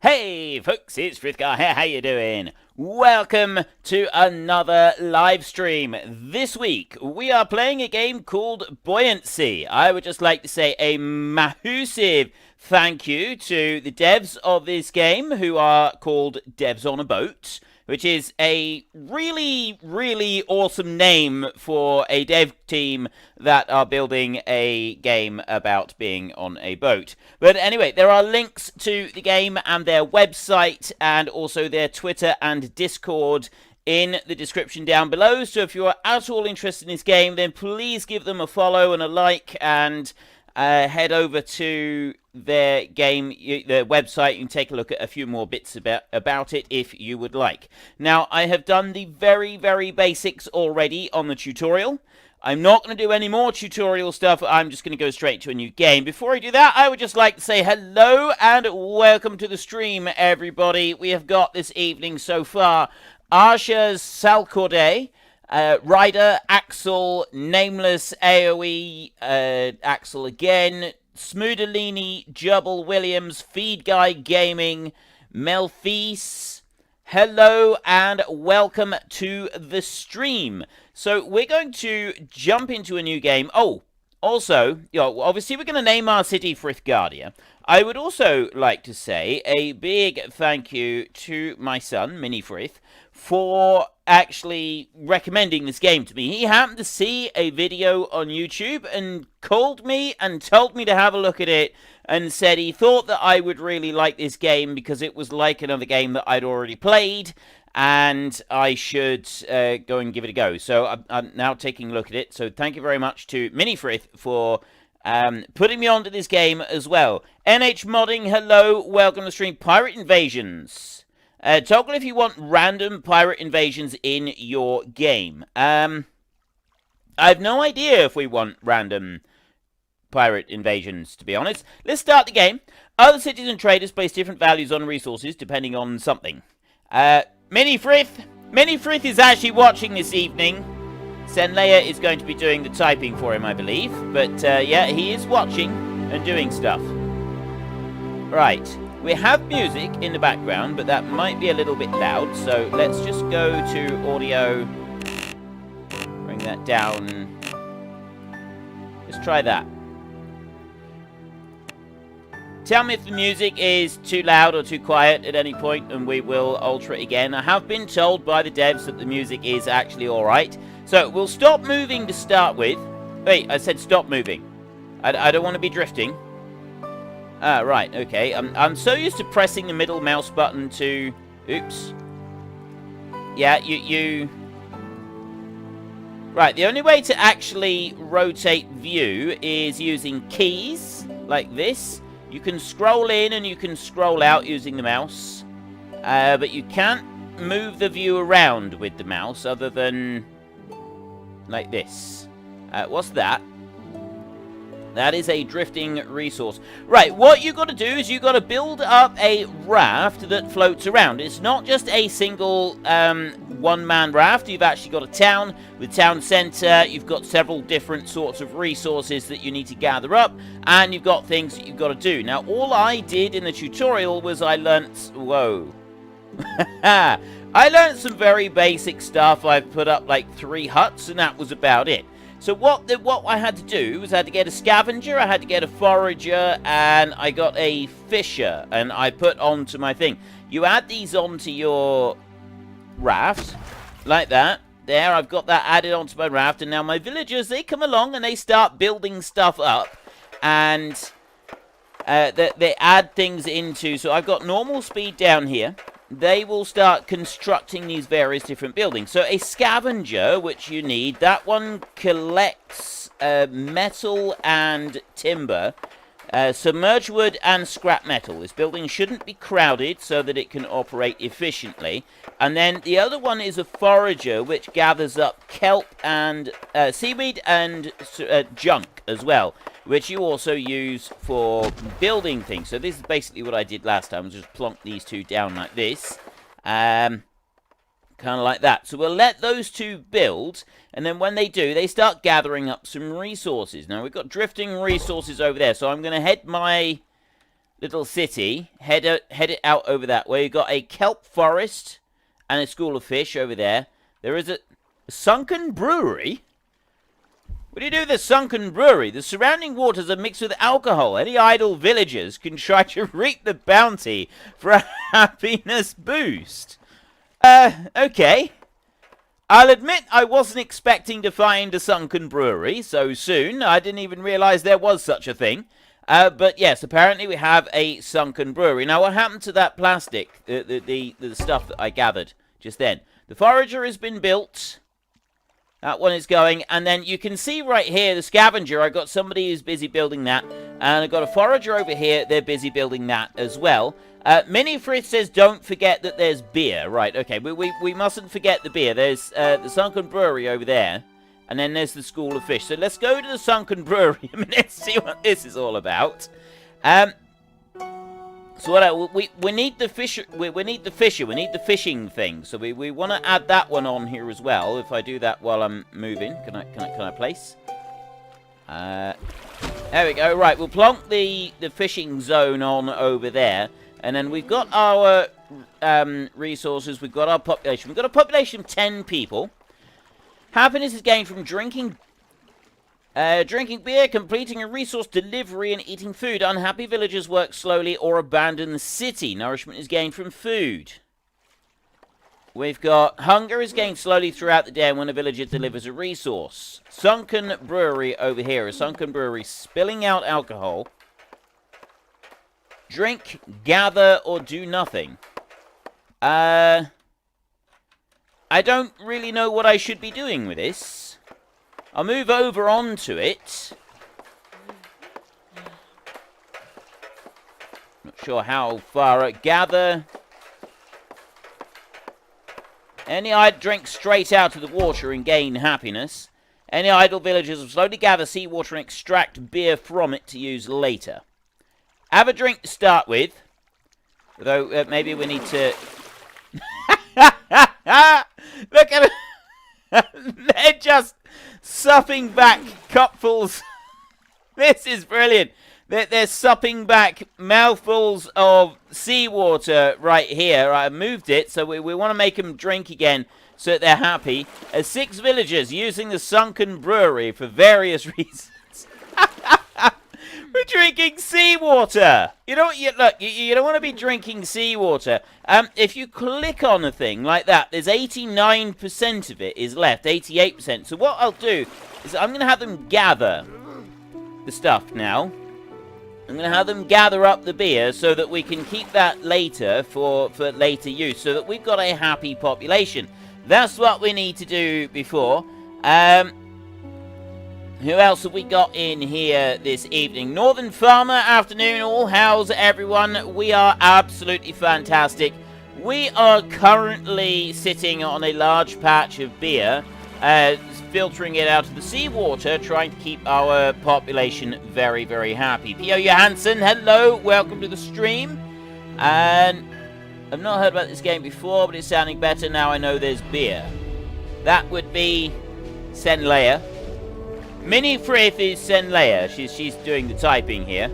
Hey folks, it's Frithgar here, how you doing? Welcome to another live stream. This week we are playing a game called Buoyancy. I would just like to say a massive thank you to the devs of this game, who are called Devs on a Boat, which is a really awesome name for a dev team that are building a game about being on a boat. But anyway, there are links to the game and their website and also their Twitter and Discord in the description down below. So if you are at all interested in this game, then please give them a follow and a like, and head over to their website. You can take a look at a few more bits about it if you would like. Now, I have done the very basics already on the tutorial. I'm not going to do any more tutorial stuff. I'm just going to go straight to a new game. Before I do that, I would just like to say hello and welcome to the stream, everybody. We have got this evening so far Arsha's Salcorde, Ryder, Axel, Nameless, AoE, Axel again, Smoodalini, Jubble Williams, Feed Guy Gaming, Melfis. Hello and welcome to the stream. So we're going to jump into a new game. Oh, also, obviously we're going to name our city Frithgardia. I would also like to say a big thank you to my son, Mini Frith, for actually recommending this game to me. He happened to see a video on YouTube and called me and told me to have a look at it, and said he thought that I would really like this game because it was like another game that I'd already played, and I should go and give it a go. So I'm now taking a look at it. So thank you very much to Mini Frith for putting me onto this game as well. NH Modding, hello, welcome to the stream. Pirate Invasions. Toggle if you want random pirate invasions in your game. I have no idea if we want random pirate invasions, to be honest. Let's start the game. Other cities and traders place different values on resources depending on something. Mini Frith is actually watching this evening. Senleia is going to be doing the typing for him, I believe. But yeah, he is watching and doing stuff. Right. We have music in the background, but that might be a little bit loud, so let's just go to audio, bring that down. Let's try that. Tell me if the music is too loud or too quiet at any point, and we will alter it again. I have been told by the devs that the music is actually alright. So we'll stop moving to start with. Wait, I said stop moving. I don't want to be drifting. Ah, right, okay. I'm so used to pressing the middle mouse button to... Oops. Yeah, you... Right, the only way to actually rotate view is using keys, like this. You can scroll in and you can scroll out using the mouse. But you can't move the view around with the mouse other than... like this. What's that? That is a drifting resource. Right, what you got to do is you got to build up a raft that floats around. It's not just a single one-man raft. You've actually got a town with town center. You've got several different sorts of resources that you need to gather up, and you've got things that you've got to do. Now, all I did in the tutorial was I learnt... Whoa. I learnt some very basic stuff. I've put up like 3 huts, and that was about it. So what I had to do was I had to get a scavenger, I had to get a forager, and I got a fisher, and I put onto my thing. You add these onto your raft, like that. There, I've got that added onto my raft, and now my villagers, they come along and they start building stuff up, and they add things into, so I've got normal speed down here. They will start constructing these various different buildings. So a scavenger, which you need, that one collects metal and timber, submerged wood and scrap metal. This building shouldn't be crowded so that it can operate efficiently. And then the other one is a forager, which gathers up kelp and seaweed and junk as well, which you also use for building things. So this is basically what I did last time, was just plonk these two down like this. Kind of like that. So we'll let those two build, and then when they do, they start gathering up some resources. Now, we've got drifting resources over there, so I'm going to head my little city. Head it out over that way. You've got a kelp forest and a school of fish over there. There is a sunken brewery. What do you do with the sunken brewery? The surrounding waters are mixed with alcohol. Any idle villagers can try to reap the bounty for a happiness boost. Okay. I'll admit I wasn't expecting to find a sunken brewery so soon. I didn't even realize there was such a thing. But yes, apparently we have a sunken brewery. Now, what happened to that plastic? The stuff that I gathered just then. The Forager has been built. That one is going. And then you can see right here, the scavenger. I got somebody who's busy building that. And I've got a Forager over here. They're busy building that as well. Mini Frith says, don't forget that there's beer. Right, okay. We mustn't forget the beer. There's the sunken brewery over there. And then there's the school of fish. So let's go to the sunken brewery a minute, see what this is all about. So what we need the fish. We need the fisher. We need the fishing thing. So we want to add that one on here as well. If I do that while I'm moving, can I place? There we go. Right, we'll plonk the fishing zone on over there, and then we've got our resources. We've got our population. We've got a population of 10 people. Happiness is gained from drinking beer, completing a resource delivery, and eating food. Unhappy villagers work slowly or abandon the city. Nourishment is gained from food. We've got hunger is gained slowly throughout the day when a villager delivers a resource. Sunken brewery over here. A sunken brewery spilling out alcohol. Drink, gather, or do nothing. I don't really know what I should be doing with this. I'll move over onto it. Not sure how far. Gather. Any idle drink straight out of the water and gain happiness. Any idle villagers will slowly gather seawater and extract beer from it to use later. Have a drink to start with. Although, maybe we need to... Look at them. They're just supping back cupfuls. This is brilliant. They're supping back mouthfuls of seawater right here. I moved it, so we want to make them drink again so that they're happy. 6 villagers using the sunken brewery for various reasons. We're drinking seawater. You know what? You don't want to be drinking seawater. If you click on a thing like that, there's 89% of it is left, 88%. So what I'll do is I'm going to have them gather the stuff now. I'm going to have them gather up the beer so that we can keep that later for later use, so that we've got a happy population. That's what we need to do before. Who else have we got in here this evening? Northern Farmer, afternoon, all. How's everyone? We are absolutely fantastic. We are currently sitting on a large patch of beer, filtering it out of the seawater, trying to keep our population very, very happy. P.O. Johansson, hello, welcome to the stream. And I've not heard about this game before, but it's sounding better now I know there's beer. That would be Senleia. Mini Frith is Senleia. She's doing the typing here.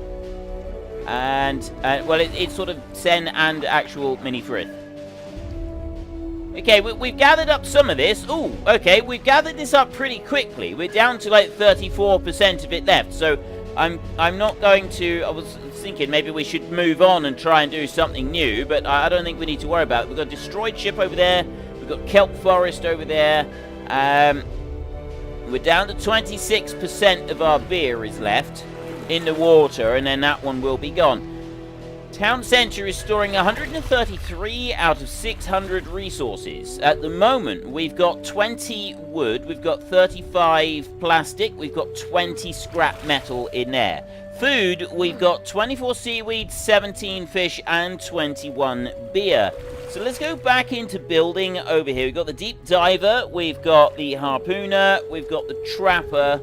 And, well, it's sort of Sen and actual Mini Frith. Okay, we've gathered up some of this. Ooh, okay, we've gathered this up pretty quickly. We're down to like 34% of it left. So I'm not going to... I was thinking maybe we should move on and try and do something new. But I don't think we need to worry about it. We've got a destroyed ship over there. We've got kelp forest over there. We're down to 26% of our beer is left in the water, and then that one will be gone. Town Centre is storing 133 out of 600 resources. At the moment, we've got 20 wood, we've got 35 plastic, we've got 20 scrap metal in there. Food, we've got 24 seaweed, 17 fish, and 21 beer. So let's go back into building over here. We've got the deep diver, we've got the harpooner, we've got the trapper,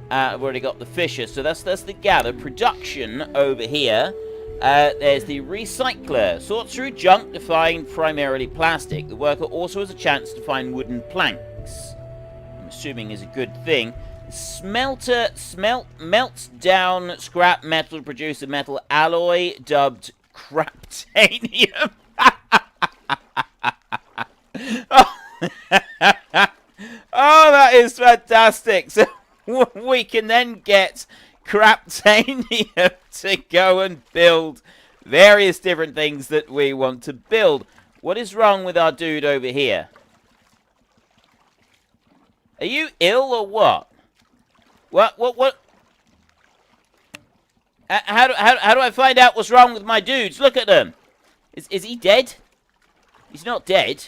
I've already got the fisher. So that's the gather. Production over here. There's the recycler. Sorts through junk to find primarily plastic. The worker also has a chance to find wooden planks. I'm assuming is a good thing. Smelter melts down scrap metal to produce a metal alloy dubbed craptanium. Oh, that is fantastic. So we can then get craptanium to go and build various different things that we want to build. What is wrong with our dude over here? Are you ill or what? What? How do I find out what's wrong with my dudes? Look at them. Is he dead? He's not dead.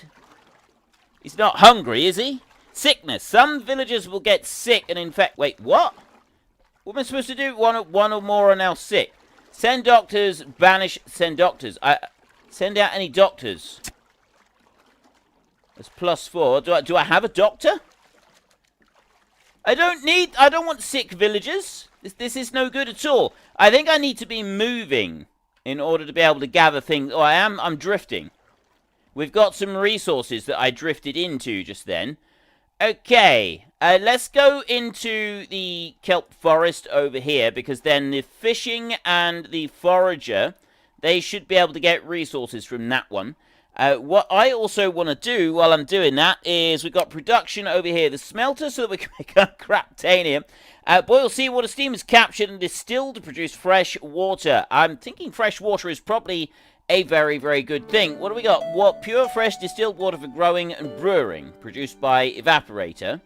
He's not hungry, is he? Sickness. Some villagers will get sick and infect... Wait, what? What am I supposed to do? One or more are now sick. Send doctors. Banish. Send doctors. Send out any doctors. That's +4. Do I have a doctor? I don't want sick villagers. This is no good at all. I think I need to be moving in order to be able to gather things. Oh, I'm drifting. We've got some resources that I drifted into just then. Okay, let's go into the kelp forest over here, because then the fishing and the forager, they should be able to get resources from that one. What I also want to do while I'm doing that is we've got production over here, the smelter, so that we can make a craptanium. Boil seawater steam is captured and distilled to produce fresh water. I'm thinking fresh water is probably a very, very good thing. What do we got? What pure, fresh, distilled water for growing and brewing, produced by evaporator.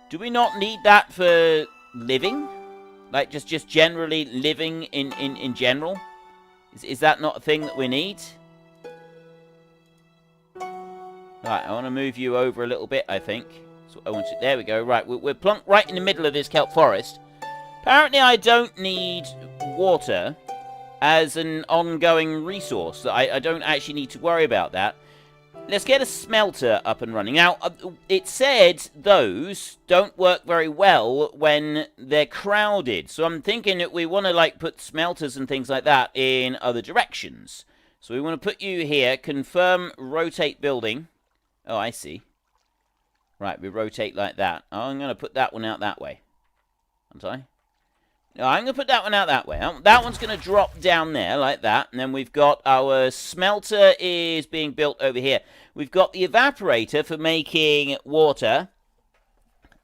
Do we not need that for living? Like, just generally living in general? Is that not a thing that we need? Right, I want to move you over a little bit, I think. So I want to, there we go. Right, we're plunked right in the middle of this kelp forest. Apparently I don't need water as an ongoing resource. I don't actually need to worry about that. Let's get a smelter up and running. Now, it said those don't work very well when they're crowded. So I'm thinking that we want to, like, put smelters and things like that in other directions. So we want to put you here. Confirm rotate building. Oh, I see. Right, we rotate like that. Oh, I'm going to put that one out that way. I'm sorry. No, I'm going to put that one out that way. That one's going to drop down there like that. And then we've got our smelter is being built over here. We've got the evaporator for making water.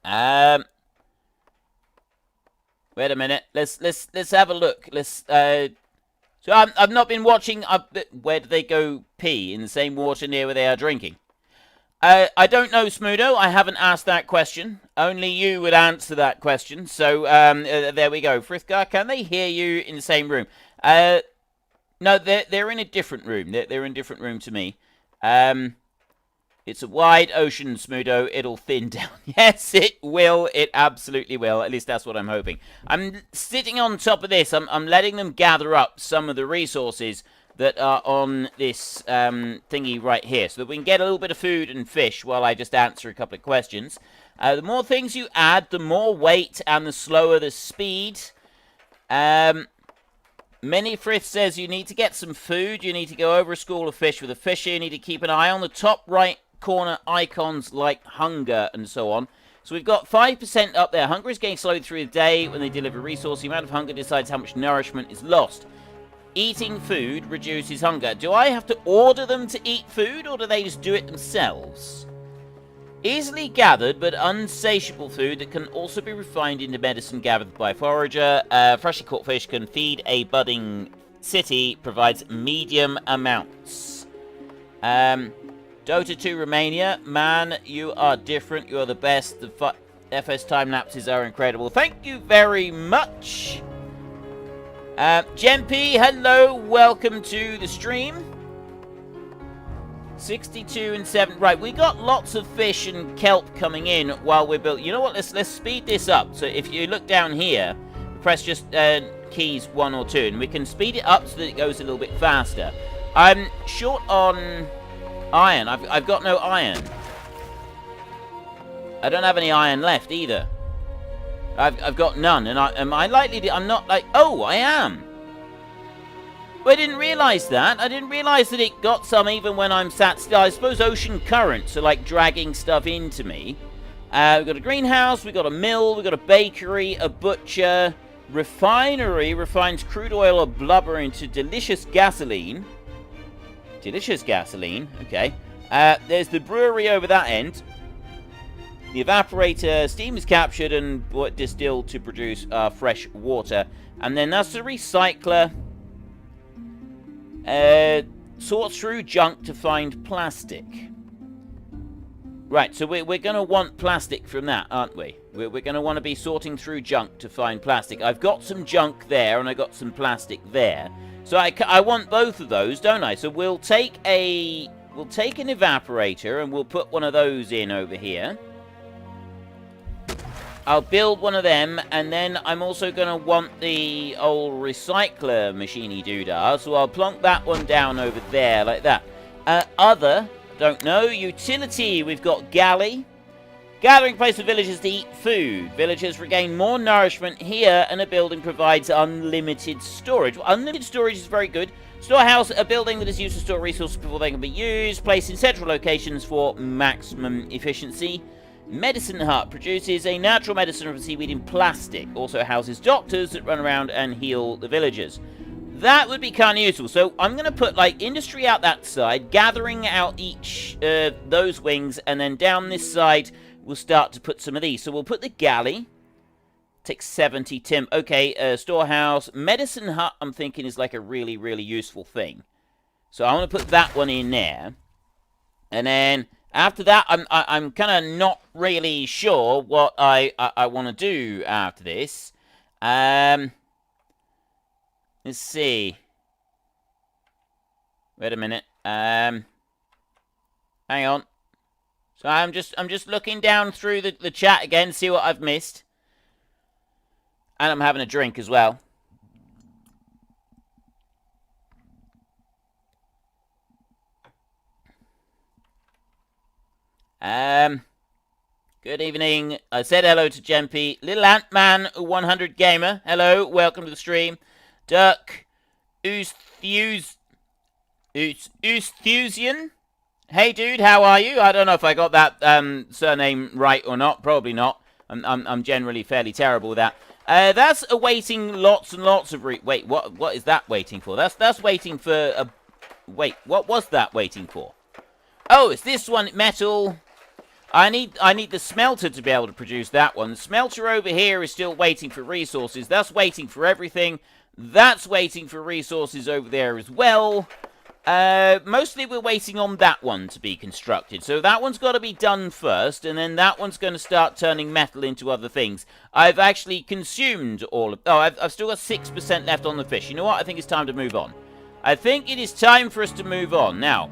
Wait a minute. Let's have a look. So I've not been watching. Where do they go pee? In the same water near where they are drinking? I don't know, Smudo. I haven't asked that question. Only you would answer that question. So, there we go. Frithgar, can they hear you in the same room? No, they're in a different room. They're in a different room to me. It's a wide ocean, Smudo. It'll thin down. Yes, it will. It absolutely will. At least that's what I'm hoping. I'm sitting on top of this. I'm letting them gather up some of the resources that are on this thingy right here, so that we can get a little bit of food and fish while I just answer a couple of questions. The more things you add, the more weight and the slower the speed. Minifrith says you need to get some food. You need to go over a school of fish with a fisher. You need to keep an eye on the top right corner icons like hunger and so on. So we've got 5% up there. Hunger is getting slowed through the day when they deliver resource. The amount of hunger decides how much nourishment is lost. Eating food reduces hunger. Do I have to order them to eat food, or do they just do it themselves? Easily gathered but unsatiable food that can also be refined into medicine gathered by Forager. Freshly caught fish can feed a budding city, provides medium amounts. Dota 2 Romania. Man, you are different. You are the best. The FS time lapses are incredible. Thank you very much. Gemp, hello, welcome to the stream. 62 and 7. Right, we got lots of fish and kelp coming in while we're building. You know what? Let's speed this up. So if you look down here, press just keys 1 or 2, and we can speed it up so that it goes a little bit faster. I'm short on iron. I've got no iron. I don't have any iron left either. I've got none, and am I likely to... I'm not like... Oh, I am! But I didn't realise that. I didn't realise that it got some even when I'm sat still. I suppose ocean currents are like dragging stuff into me. We've got a greenhouse, we've got a mill, we've got a bakery, a butcher, refinery, refines crude oil or blubber into delicious gasoline. Delicious gasoline, okay. There's the brewery over that end. The evaporator, steam is captured and distilled to produce fresh water. And then that's the recycler. Sorts through junk to find plastic. Right, so we're going to want plastic from that, aren't we? We're going to want to be sorting through junk to find plastic. I've got some junk there, and I got some plastic there. So I want both of those, don't I? So we'll take an evaporator, and we'll put one of those in over here. I'll build one of them, and then I'm also going to want the old recycler machiney doodah, so I'll plonk that one down over there, like that. Don't know. Utility, we've got galley. Gathering place for villagers to eat food. Villagers regain more nourishment here, and a building provides unlimited storage. Well, unlimited storage is very good. Storehouse, a building that is used to store resources before they can be used. Placed in central locations for maximum efficiency. Medicine hut produces a natural medicine from seaweed in plastic. Also houses doctors that run around and heal the villagers. That would be kind of useful. So I'm going to put, like, industry out that side, gathering out each those wings, and then down this side we'll start to put some of these. So we'll put the galley. Take 70 tim. Okay, storehouse. Medicine hut, I'm thinking, is like a really, really useful thing. So I want to put that one in there. And then after that, I'm kind of not really sure what I want to do after this. Let's see. Wait a minute. Hang on. So I'm just looking down through the chat again, see what I've missed. And I'm having a drink as well. Good evening. I said hello to Jempy. Little Ant-Man 100 Gamer. Hello, welcome to the stream. Dirk Oosthusian. Hey dude, how are you? I don't know if I got that surname right or not. Probably not. I'm generally fairly terrible with that. That's awaiting lots and lots of wait, what is that waiting for? That's waiting for a wait, what was that waiting for? Oh, it's this one, metal. I need the smelter to be able to produce that one. The smelter over here is still waiting for resources. That's waiting for everything. That's waiting for resources over there as well. Mostly we're waiting on that one to be constructed. So that one's got to be done first, and then that one's going to start turning metal into other things. I've actually consumed all of... Oh, I've still got 6% left on the fish. You know what? I think it's time to move on. I think it is time for us to move on. Now,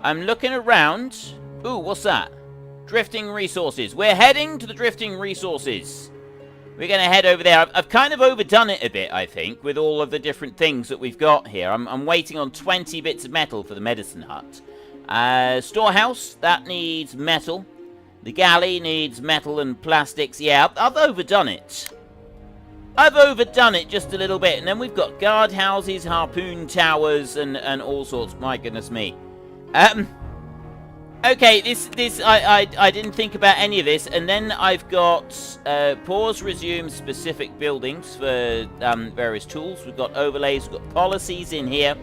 I'm looking around. Ooh, what's that? Drifting resources. We're heading to the drifting resources. We're going to head over there. I've kind of overdone it a bit, I think, with all of the different things that we've got here. I'm waiting on 20 bits of metal for the medicine hut. Storehouse, that needs metal. The galley needs metal and plastics. Yeah, I've overdone it. I've overdone it just a little bit. And then we've got guardhouses, harpoon towers, and all sorts. My goodness me. Okay, I didn't think about any of this, and then I've got pause, resume specific buildings for various tools. We've got overlays, we've got policies in here.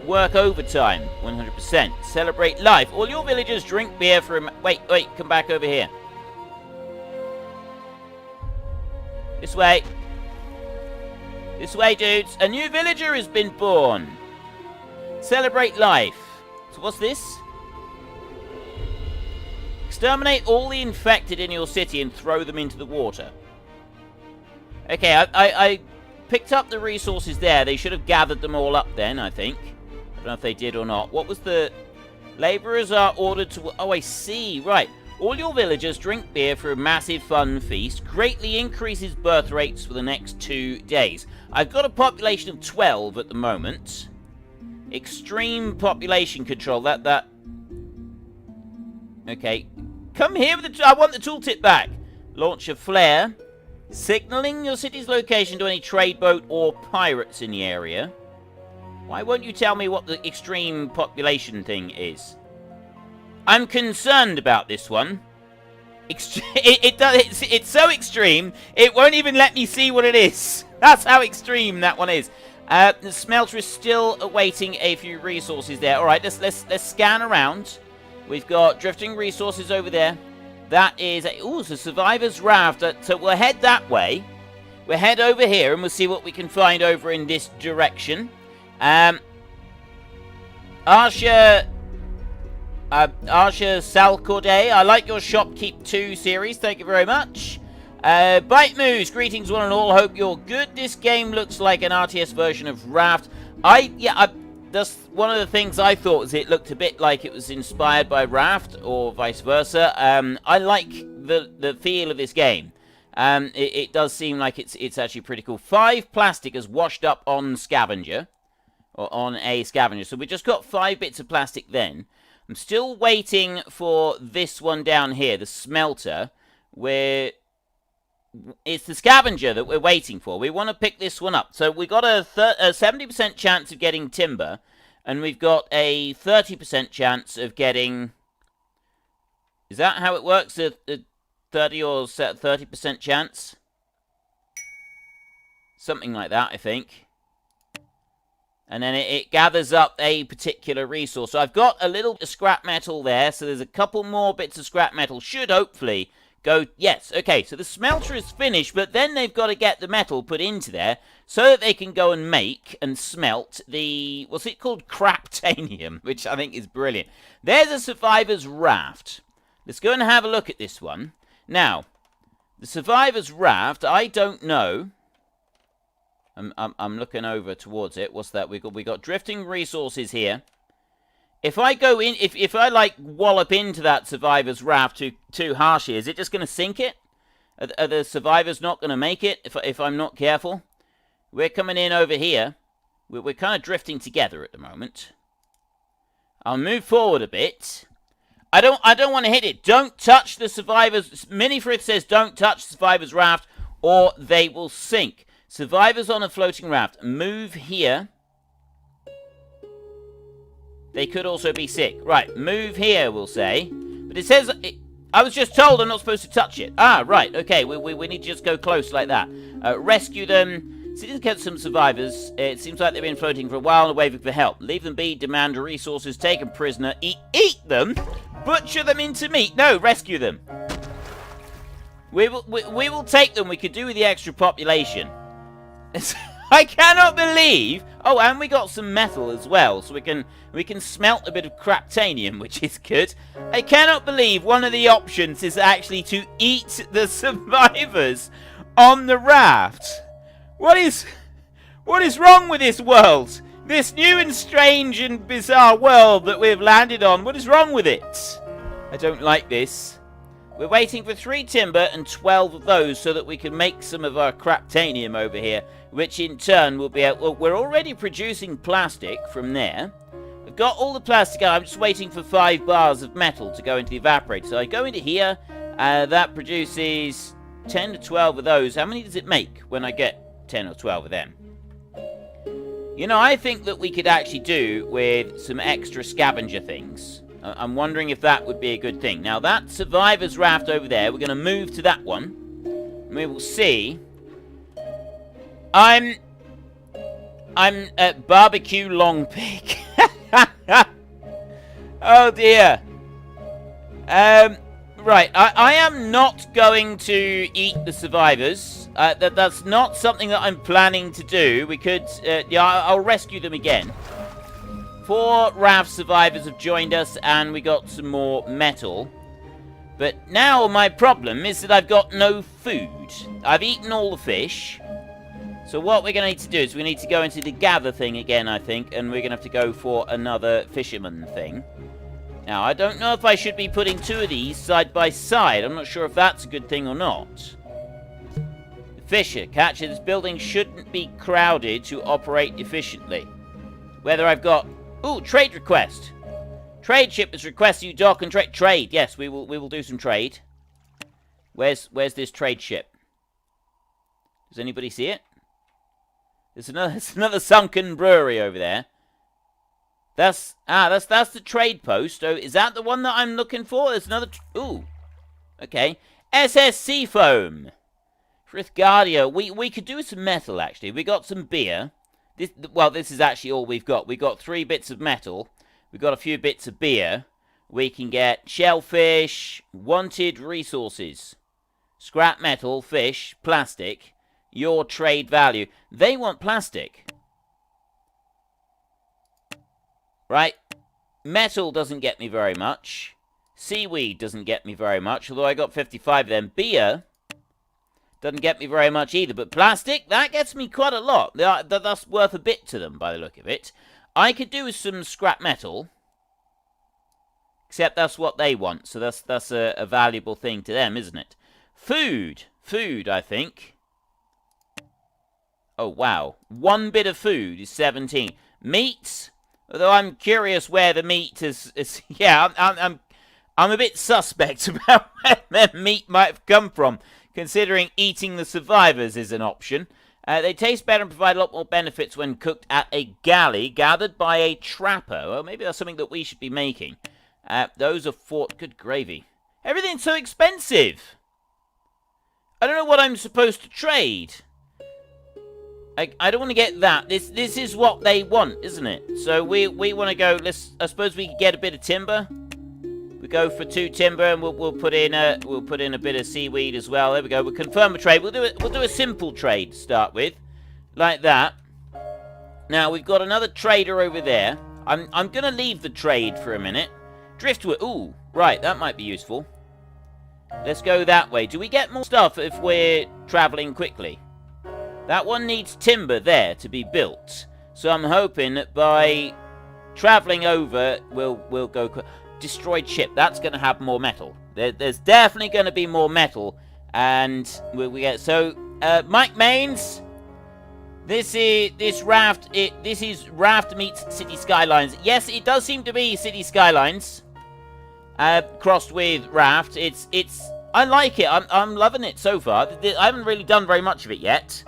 Work overtime, 100%. Celebrate life. All your villagers drink beer from... Wait, come back over here. This way. This way, dudes. A new villager has been born. Celebrate life. So what's this? Exterminate all the infected in your city and throw them into the water. Okay, I picked up the resources there. They should have gathered them all up then, I think. I don't know if they did or not. What was the... Laborers are ordered to... Oh, I see. Right. All your villagers drink beer for a massive fun feast. Greatly increases birth rates for the next 2 days. I've got a population of 12 at the moment. Extreme population control. That... Okay. Come here with the... I want the tooltip back. Launch a flare. Signaling your city's location to any trade boat or pirates in the area. Why won't you tell me what the extreme population thing is? I'm concerned about this one. It's so extreme, it won't even let me see what it is. That's how extreme that one is. The smelter is still awaiting a few resources there. All right, let's scan around. We've got drifting resources over there. That is it's a survivor's raft. So we'll head that way. We'll head over here and we'll see what we can find over in this direction. Arsha Salcorde, I like your Shopkeep 2 series. Thank you very much. Bite Moose, greetings one and all. Hope you're good. This game looks like an RTS version of Raft. That's one of the things I thought, was it looked a bit like it was inspired by Raft or vice versa. I like the feel of this game. It does seem like it's actually pretty cool. 5 plastic has washed up on Scavenger, or on a Scavenger. So we just got 5 bits of plastic then. I'm still waiting for this one down here, the Smelter, where it's the Scavenger that we're waiting for. We want to pick this one up. So we got a 70% chance of getting timber, and we've got a 30% chance of getting... Is that how it works? A 30 or 30% chance? Something like that, I think. And then it gathers up a particular resource. So I've got a little scrap metal there. So there's a couple more bits of scrap metal. Should hopefully go... Yes, okay. So the smelter is finished. But then they've got to get the metal put into there so that they can go and make and smelt the... What's it called? Craptanium, which I think is brilliant. There's a survivor's raft. Let's go and have a look at this one. Now, the survivor's raft, I don't know... I'm looking over towards it. What's that? We got drifting resources here. If I go in, if I like wallop into that survivor's raft too harshly, is it just going to sink it? Are the survivors not going to make it if I'm not careful? We're coming in over here. We're kind of drifting together at the moment. I'll move forward a bit. I don't want to hit it. Don't touch the survivors. Minifrith says don't touch the survivor's raft or they will sink. Survivors on a floating raft. Move here. They could also be sick. Right, move here, we'll say. But it says... I was just told I'm not supposed to touch it. Ah, right, okay. We need to just go close like that. Rescue them. So you get some survivors. It seems like they've been floating for a while and waving for help. Leave them be. Demand resources. Take them prisoner. Eat them. Butcher them into meat. No, rescue them. We will take them. We could do with the extra population. I cannot believe... Oh, and we got some metal as well, so we can smelt a bit of craptanium, which is good. I cannot believe one of the options is actually to eat the survivors on the raft. What is wrong with this world? This new and strange and bizarre world that we've landed on. What is wrong with it? I don't like this. We're waiting for 3 timber and 12 of those so that we can make some of our craptanium over here, which in turn will be able... Well, we're already producing plastic from there. I've got all the plastic out. I'm just waiting for 5 bars of metal to go into the evaporator. So I go into here. That produces 10 to 12 of those. How many does it make when I get 10 or 12 of them? You know, I think that we could actually do with some extra scavenger things. I'm wondering if that would be a good thing. Now, that survivor's raft over there, we're going to move to that one. We will see. I'm at barbecue long pig. Oh, dear. Right, I am not going to eat the survivors. That's not something that I'm planning to do. We could, yeah, I'll rescue them again. 4 raft survivors have joined us, and we got some more metal. But now my problem is that I've got no food. I've eaten all the fish. So what we're going to need to do is we need to go into the gather thing again, I think, and we're going to have to go for another fisherman thing. Now, I don't know if I should be putting 2 of these side by side. I'm not sure if that's a good thing or not. The fisher catcher. This building shouldn't be crowded to operate efficiently. Whether I've got... Ooh, trade request. Trade ship has requested you dock and trade. Yes, we will do some trade. Where's this trade ship? Does anybody see it? There's another sunken brewery over there. That's the trade post. So is that the one that I'm looking for? There's another... Ooh. Okay. SS Seafoam. Frithgardia. We could do some metal, actually. We got some beer. This is actually all we've got. We've got 3 bits of metal. We've got a few bits of beer. We can get shellfish, wanted resources, scrap metal, fish, plastic, your trade value. They want plastic. Right? Metal doesn't get me very much. Seaweed doesn't get me very much, although I got 55 of them. Beer doesn't get me very much either, but plastic, that gets me quite a lot. That's worth a bit to them, by the look of it. I could do some scrap metal, except that's what they want, so that's a valuable thing to them, isn't it? Food, I think. Oh, wow. 1 bit of food is 17. Meat, although I'm curious where the meat is yeah, I'm a bit suspect about where the meat might have come from, considering eating the survivors is an option. They taste better and provide a lot more benefits when cooked at a galley gathered by a trapper. Well, maybe that's something that we should be making. Those are good gravy. Everything's so expensive. I don't know what I'm supposed to trade. I don't want to get that. This is what they want, isn't it? So we want to go. I suppose we could get a bit of timber. We go for 2 timber, and we'll put in a bit of seaweed as well. There we go. We'll confirm a trade. We'll do a simple trade to start with, like that. Now we've got another trader over there. I'm gonna leave the trade for a minute. Driftwood. Ooh, right. That might be useful. Let's go that way. Do we get more stuff if we're traveling quickly? That one needs timber there to be built. So I'm hoping that by traveling over, we'll go. Destroyed ship. That's going to have more metal. There's definitely going to be more metal, and we get so. Mike Mains, this raft. This is raft meets city skylines. Yes, it does seem to be city skylines, crossed with raft. It's. I like it. I'm loving it so far. I haven't really done very much of it yet.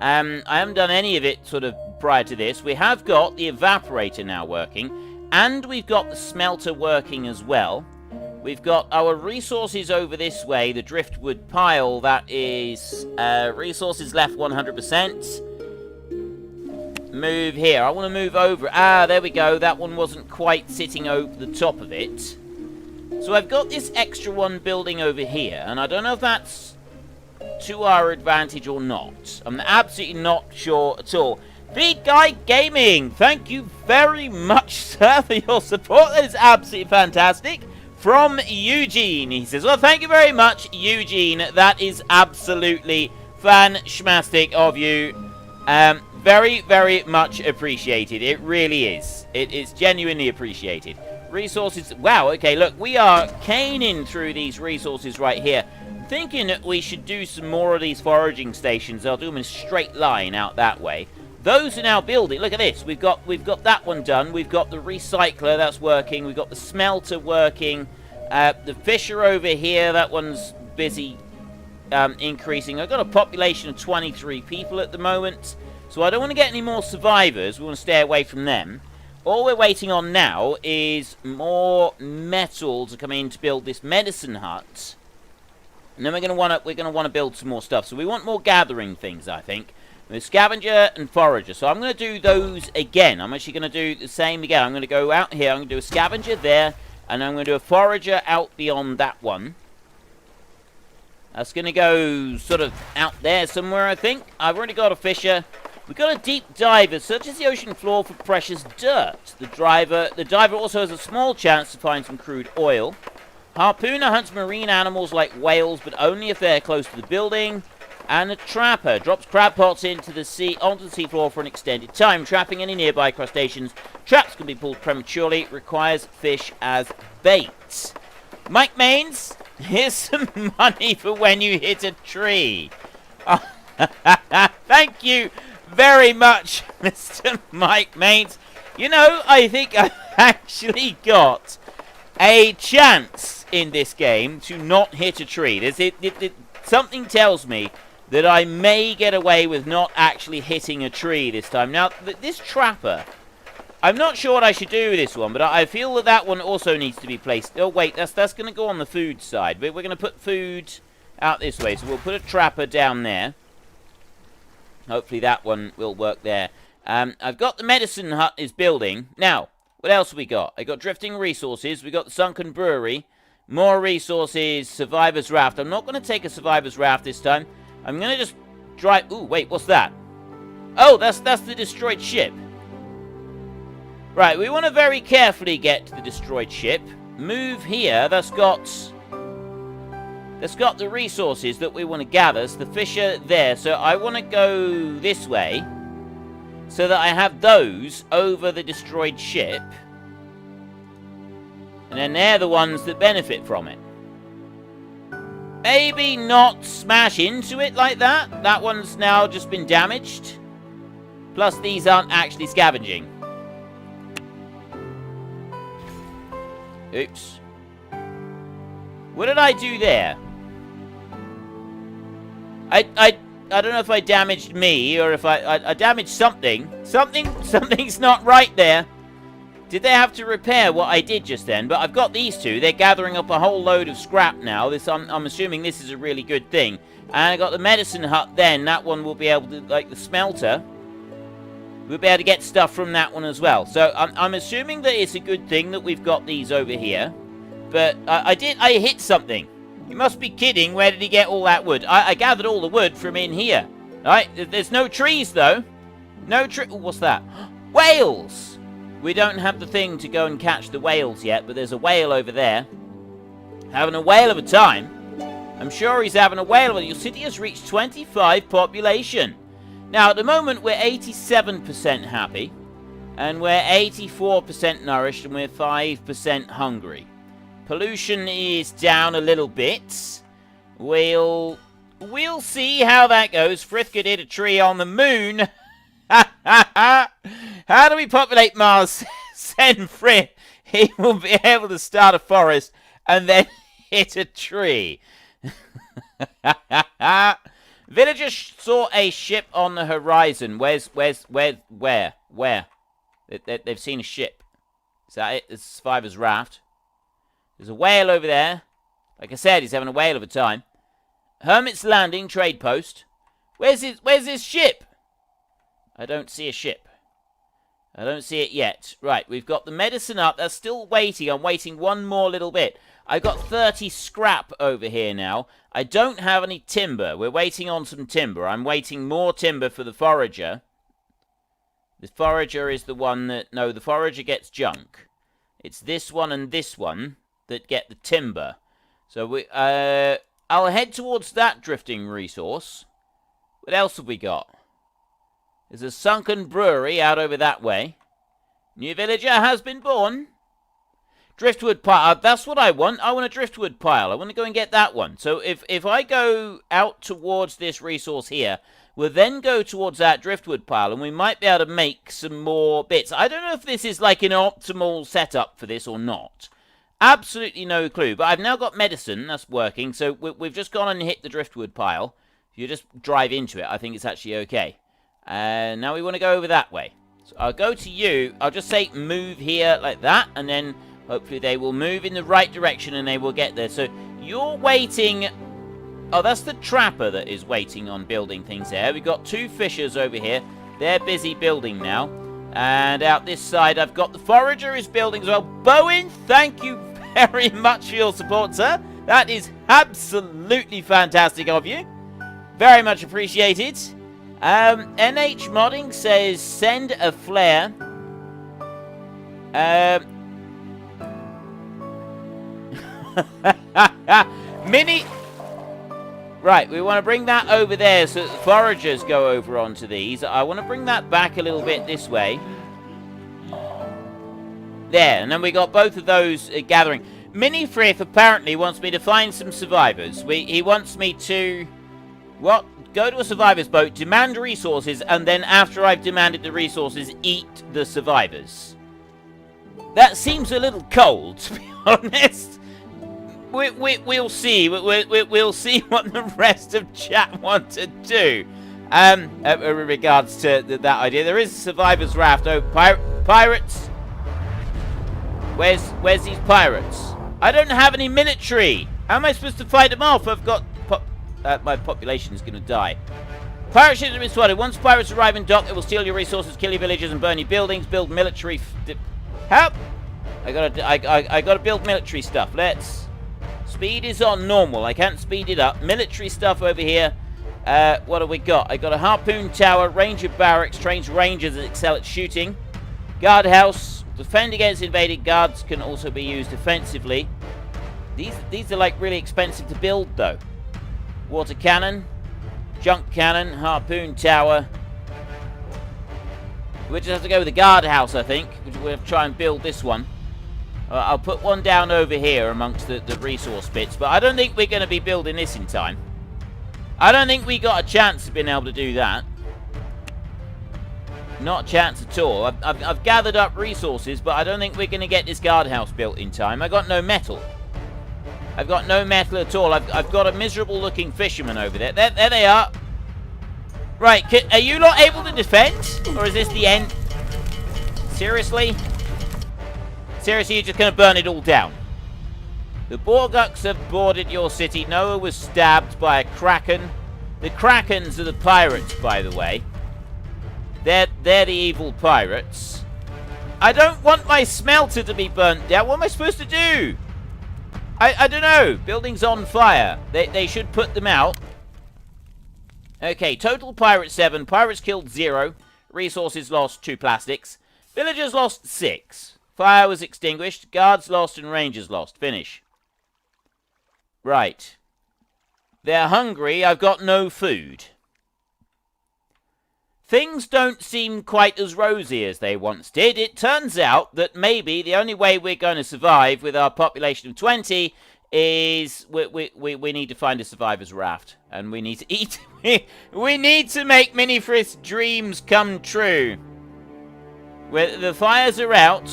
I haven't done any of it sort of prior to this. We have got the evaporator now working. And we've got the smelter working as well. We've got our resources over this way. The driftwood pile, that is resources left 100%. Move here. I want to move over. Ah, there we go. That one wasn't quite sitting over the top of it. So I've got this extra one building over here. And I don't know if that's to our advantage or not. I'm absolutely not sure at all. Big Guy Gaming, thank you very much, sir, for your support. That is absolutely fantastic. From Eugene, he says, well, thank you very much, Eugene. That is absolutely fan-schmastic of you. Very, very much appreciated. It really is. It is genuinely appreciated. Resources. Wow, okay, look, we are caning through these resources right here. Thinking that we should do some more of these foraging stations. I'll do them in a straight line out that way. Those are now building. Look at this. We've got that one done. We've got the recycler that's working. We've got the smelter working. The fish are over here. That one's busy increasing. I've got a population of 23 people at the moment. So I don't want to get any more survivors. We want to stay away from them. All we're waiting on now is more metal to come in to build this medicine hut. And then we're going to want to build some more stuff. So we want more gathering things, I think. With scavenger and forager. So I'm going to do those again. I'm actually going to do the same again. I'm going to go out here. I'm going to do a scavenger there. And I'm going to do a forager out beyond that one. That's going to go sort of out there somewhere, I think. I've already got a fisher. We've got a deep diver. Searches the ocean floor for precious dirt. The diver also has a small chance to find some crude oil. Harpooner hunts marine animals like whales, but only if they're close to the building. And a trapper drops crab pots onto the seafloor for an extended time, trapping any nearby crustaceans. Traps can be pulled prematurely. Requires fish as bait. Mike Mains, here's some money for when you hit a tree. Oh, thank you very much, Mr. Mike Mains. You know, I think I've actually got a chance in this game to not hit a tree. Something tells me that I may get away with not actually hitting a tree this time. Now, this trapper, I'm not sure what I should do with this one, but I feel that that one also needs to be placed. Oh, wait, that's going to go on the food side. We're going to put food out this way, so we'll put a trapper down there. Hopefully that one will work there. I've got the medicine hut is building. Now, what else have we got? I got drifting resources. We got the sunken brewery. More resources. Survivor's raft. I'm not going to take a survivor's raft this time. I'm going to just drive... Ooh, wait, what's that? Oh, that's the destroyed ship. Right, we want to very carefully get to the destroyed ship. Move here. That's got the resources that we want to gather. So the fish are there. So I want to go this way so that I have those over the destroyed ship. And then they're the ones that benefit from it. Maybe not smash into it like that. That one's now just been damaged. Plus, these aren't actually scavenging. Oops. What did I do there? I don't know if I damaged me or if I damaged something. Something's not right there. Did they have to repair what I did just then? But I've got these two. They're gathering up a whole load of scrap now. I'm assuming this is a really good thing. And I got the medicine hut then. That one will be able to, like the smelter. We'll be able to get stuff from that one as well. So I'm assuming that it's a good thing that we've got these over here. But I hit something. You must be kidding. Where did he get all that wood? I gathered all the wood from in here. Alright, there's no trees though. No tree. What's that? Whales! We don't have the thing to go and catch the whales yet, but there's a whale over there. Having a whale of a time. I'm sure he's having a whale of a... Your city has reached 25 population. Now, at the moment, we're 87% happy. And we're 84% nourished, and we're 5% hungry. Pollution is down a little bit. We'll see how that goes. Frithka did a tree on the moon. How do we populate Mars? Send Frith. He will be able to start a forest and then hit a tree. Villagers saw a ship on the horizon. Where? They've seen a ship. Is that it? It's Survivor's raft. There's a whale over there. Like I said, he's having a whale of a time. Hermit's Landing trade post. Where's his ship? I don't see a ship. I don't see it yet. Right, we've got the medicine up. That's still waiting. I'm waiting one more little bit. I've got 30 scrap over here now. I don't have any timber. We're waiting on some timber. I'm waiting more timber for the Forager. The Forager is the one that... No, the Forager gets junk. It's this one and this one that get the timber. So I'll head towards that drifting resource. What else have we got? There's a sunken brewery out over that way. New villager has been born. Driftwood pile. That's what I want. I want a driftwood pile. I want to go and get that one. So if I go out towards this resource here, we'll then go towards that driftwood pile, and we might be able to make some more bits. I don't know if this is like an optimal setup for this or not. Absolutely no clue. But I've now got medicine. That's working. So we've just gone and hit the driftwood pile. If you just drive into it, I think it's actually okay. And now we want to go over that way. So I'll go to you. I'll just say move here like that. And then hopefully they will move in the right direction and they will get there. So you're waiting. Oh, that's the trapper that is waiting on building things there. We've got two fishers over here. They're busy building now. And out this side, I've got the Forager is building as well. Bowen, thank you very much for your support, sir. That is absolutely fantastic of you. Very much appreciated. NH Modding says send a flare. Mini. Right, we want to bring that over there so that the foragers go over onto these. I want to bring that back a little bit this way. There, and then we got both of those gathering. Mini Frith apparently wants me to find some survivors. He wants me to... What? Go to a survivor's boat, demand resources, and then after I've demanded the resources, eat the survivors. That seems a little cold, to be honest. We'll see. We'll see what the rest of chat want to do. In regards to that idea, there is a survivor's raft. Oh, Pirates. Where's these pirates? I don't have any military. How am I supposed to fight them off? I've got... my population is going to die. Pirate ships have been spotted. Once pirates arrive in dock, they will steal your resources, kill your villagers, and burn your buildings. Build military... Help! I gotta build military stuff. Let's... Speed is on normal. I can't speed it up. Military stuff over here. What have we got? I got a harpoon tower, ranger barracks, trains rangers that excel at shooting. Guardhouse, defend against invaded guards, can also be used defensively. These are like really expensive to build though. Water cannon, junk cannon, harpoon tower. We just have to go with the guardhouse, I think. We'll have to try and build this one. I'll put one down over here amongst the resource bits, but I don't think we're going to be building this in time. I don't think we got a chance of being able to do that. Not a chance at all. I've gathered up resources, but I don't think we're going to get this guardhouse built in time. I got no metal. I've got no metal at all. I've got a miserable-looking fisherman over there. There they are. Right, are you not able to defend? Or is this the end? Seriously? Seriously, you're just going to burn it all down? The Borguks have boarded your city. Noah was stabbed by a kraken. The krakens are the pirates, by the way. They're the evil pirates. I don't want my smelter to be burnt down. What am I supposed to do? I don't know. Building's on fire. They should put them out. Okay, total pirates 7. Pirates killed 0. Resources lost 2 plastics. Villagers lost 6. Fire was extinguished. Guards lost and rangers lost. Finish. Right. They're hungry. I've got no food. Things don't seem quite as rosy as they once did. It turns out that maybe the only way we're going to survive with our population of 20 is we need to find a survivor's raft. And we need to eat. We need to make Minifrith's dreams come true. Where the fires are out,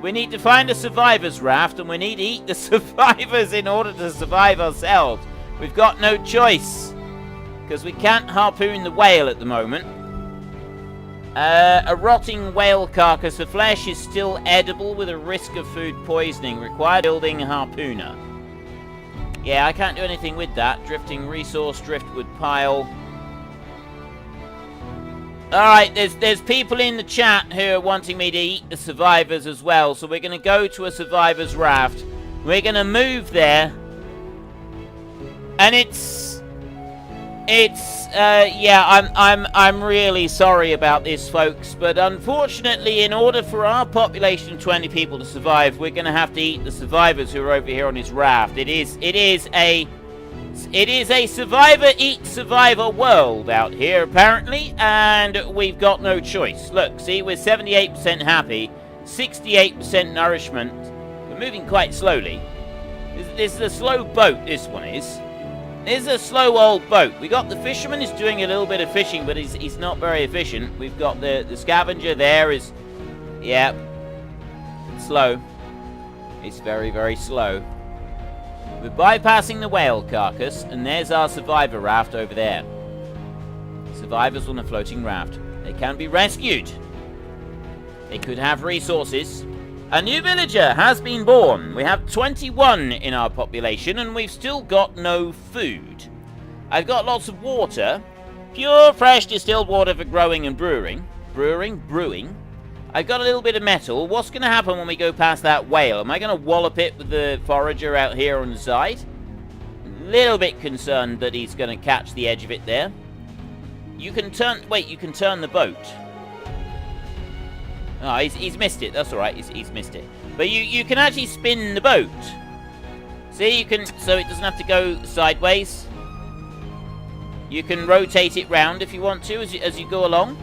we need to find a survivor's raft, and we need to eat the survivors in order to survive ourselves. We've got no choice, because we can't harpoon the whale at the moment. A rotting whale carcass. The flesh is still edible with a risk of food poisoning. Required building harpooner. Yeah, I can't do anything with that. Drifting resource, driftwood pile. Alright, there's people in the chat who are wanting me to eat the survivors as well. So we're going to go to a survivor's raft. We're going to move there. And yeah, I'm really sorry about this, folks. But unfortunately, in order for our population of 20 people to survive, we're going to have to eat the survivors who are over here on this raft. It is a survivor eat survivor world out here, apparently, and we've got no choice. Look, see, we're 78% happy, 68% nourishment. We're moving quite slowly. This is a slow boat, this one is. This is a slow old boat. We got the fisherman is doing a little bit of fishing, but he's not very efficient. We've got the scavenger there is, yeah, slow. It's very, very slow. We're bypassing the whale carcass, and there's our survivor raft over there. Survivors on a floating raft. They can be rescued. They could have resources. A new villager has been born. We have 21 in our population, and we've still got no food. I've got lots of water. Pure, fresh, distilled water for growing and brewing. Brewing. I've got a little bit of metal. What's going to happen when we go past that whale? Am I going to wallop it with the forager out here on the side? A little bit concerned that he's going to catch the edge of it there. You can turn... Wait, you can turn the boat. Oh, he's missed it. That's all right. He's missed it. But you can actually spin the boat. See, you can... So it doesn't have to go sideways. You can rotate it round if you want to as you go along.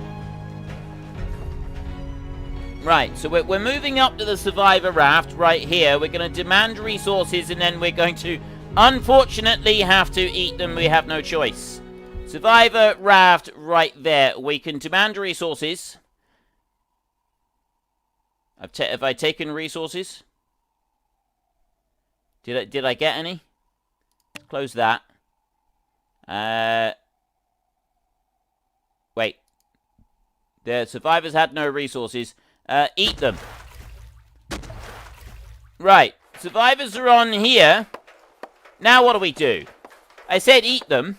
Right, so we're moving up to the survivor raft right here. We're going to demand resources, and then we're going to, unfortunately, have to eat them. We have no choice. Survivor raft right there. We can demand resources. Have I taken resources? Did I get any? Close that. Wait. The survivors had no resources. Eat them. Right. Survivors are on here. Now what do we do? I said eat them.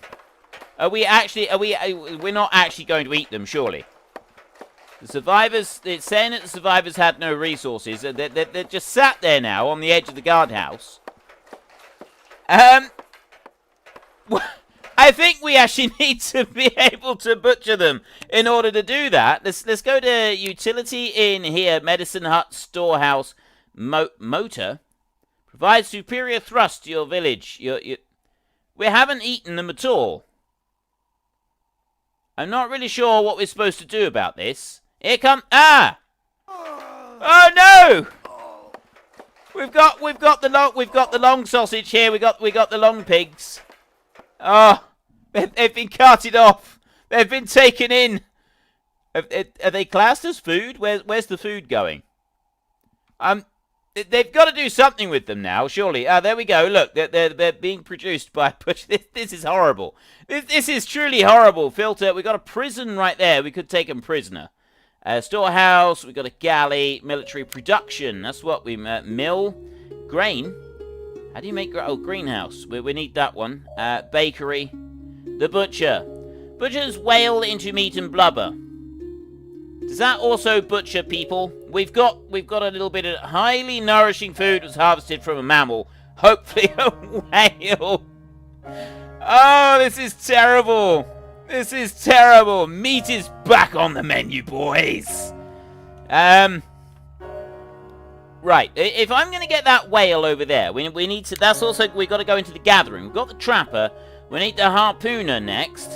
We're not actually going to eat them, surely. The survivors, it's saying that the survivors had no resources. They're just sat there now on the edge of the guardhouse. I think we actually need to be able to butcher them in order to do that. Let's go to utility in here. Medicine hut, storehouse, motor. Provide superior thrust to your village. We haven't eaten them at all. I'm not really sure what we're supposed to do about this. Here come... Ah! Oh no! We've got the long sausage here. We got the long pigs. Oh, they've been carted off. They've been taken in. Are they classed as food? Where's the food going? They've got to do something with them now, surely. There we go. Look, they're being produced by push. This is horrible. This is truly horrible. Filter. We got a prison right there. We could take them prisoner. Storehouse. We got a galley. Military production. That's what we mill. Grain. How do you make greenhouse? We need that one. Bakery. The butcher. Butchers wail into meat and blubber. Does that also butcher people? We've got a little bit of highly nourishing food was harvested from a mammal. Hopefully a whale. Oh, this is terrible. This is terrible. Meat is back on the menu, boys. Right. If I'm going to get that whale over there, we need to... That's also... We've got to go into the gathering. We've got the trapper. We need the harpooner next.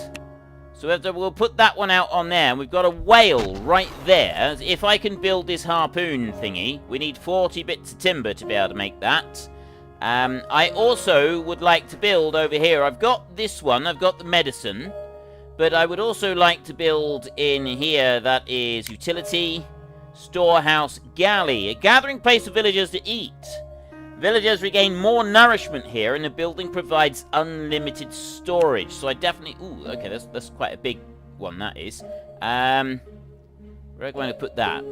So we'll put that one out on there. And we've got a whale right there. If I can build this harpoon thingy, we need 40 bits of timber to be able to make that. I also would like to build over here. I've got this one. I've got the medicine. But I would also like to build in here. That is utility, storehouse, galley. A gathering place for villagers to eat. Villagers regain more nourishment here, and the building provides unlimited storage. So I definitely... Ooh, okay, that's quite a big one, that is. Where am I going to put that?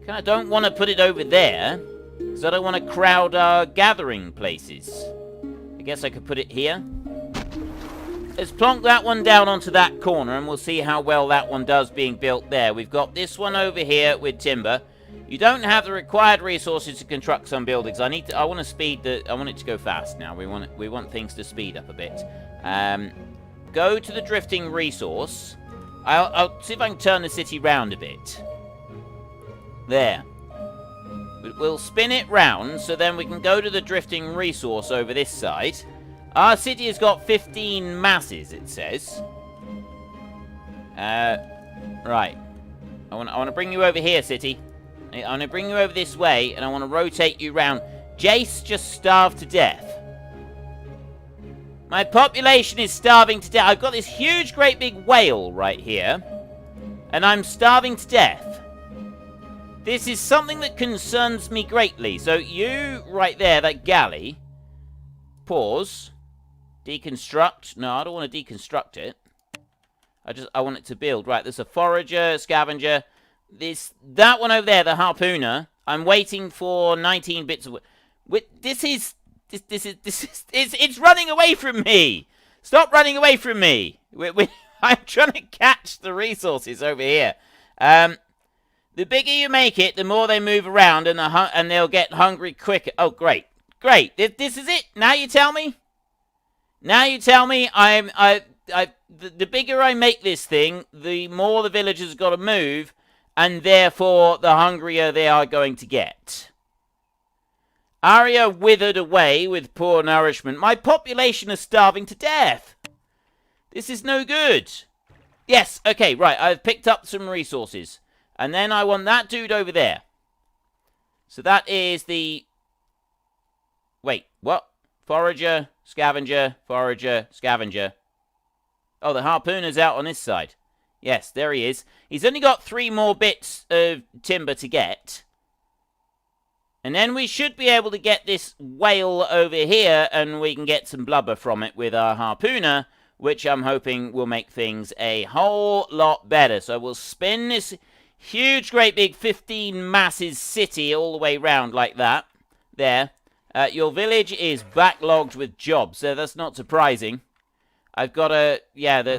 I don't want to put it over there, because I don't want to crowd our gathering places. I guess I could put it here. Let's plonk that one down onto that corner, and we'll see how well that one does being built there. We've got this one over here with timber. You don't have the required resources to construct some buildings. I want to speed the... I want it to go fast now. We want things to speed up a bit. Go to the drifting resource. I'll see if I can turn the city round a bit. There. We'll spin it round, so then we can go to the drifting resource over this side. Our city has got 15 masses, it says. Right. I want to bring you over here, city. I want to bring you over this way, and I want to rotate you round. Jace just starved to death. My population is starving to death. I've got this huge, great big whale right here, and I'm starving to death. This is something that concerns me greatly. So you, right there, that galley. Pause. Deconstruct. No, I don't want to deconstruct it. I want it to build. Right, there's a forager, scavenger. That one over there, the harpooner. I'm waiting for 19 bits of... It's running away from me. Stop running away from me. I'm trying to catch the resources over here. The bigger you make it, the more they move around, and they'll get hungry quicker. Oh, great. Great. This is it. Now you tell me. Now you tell me. The bigger I make this thing, the more the villagers got to move, and therefore the hungrier they are going to get. Arya withered away with poor nourishment. My population is starving to death. This is no good. Yes, okay, right. I've picked up some resources. And then I want that dude over there. So that is the... Wait, what? Forager, scavenger, forager, scavenger. Oh, the harpooner's out on this side. Yes, there he is. He's only got 3 more bits of timber to get. And then we should be able to get this whale over here, and we can get some blubber from it with our harpooner, which I'm hoping will make things a whole lot better. So we'll spin this Huge, great big 15 masses city all the way round like that. There. Your village is backlogged with jobs, so that's not surprising. I've got a... Yeah,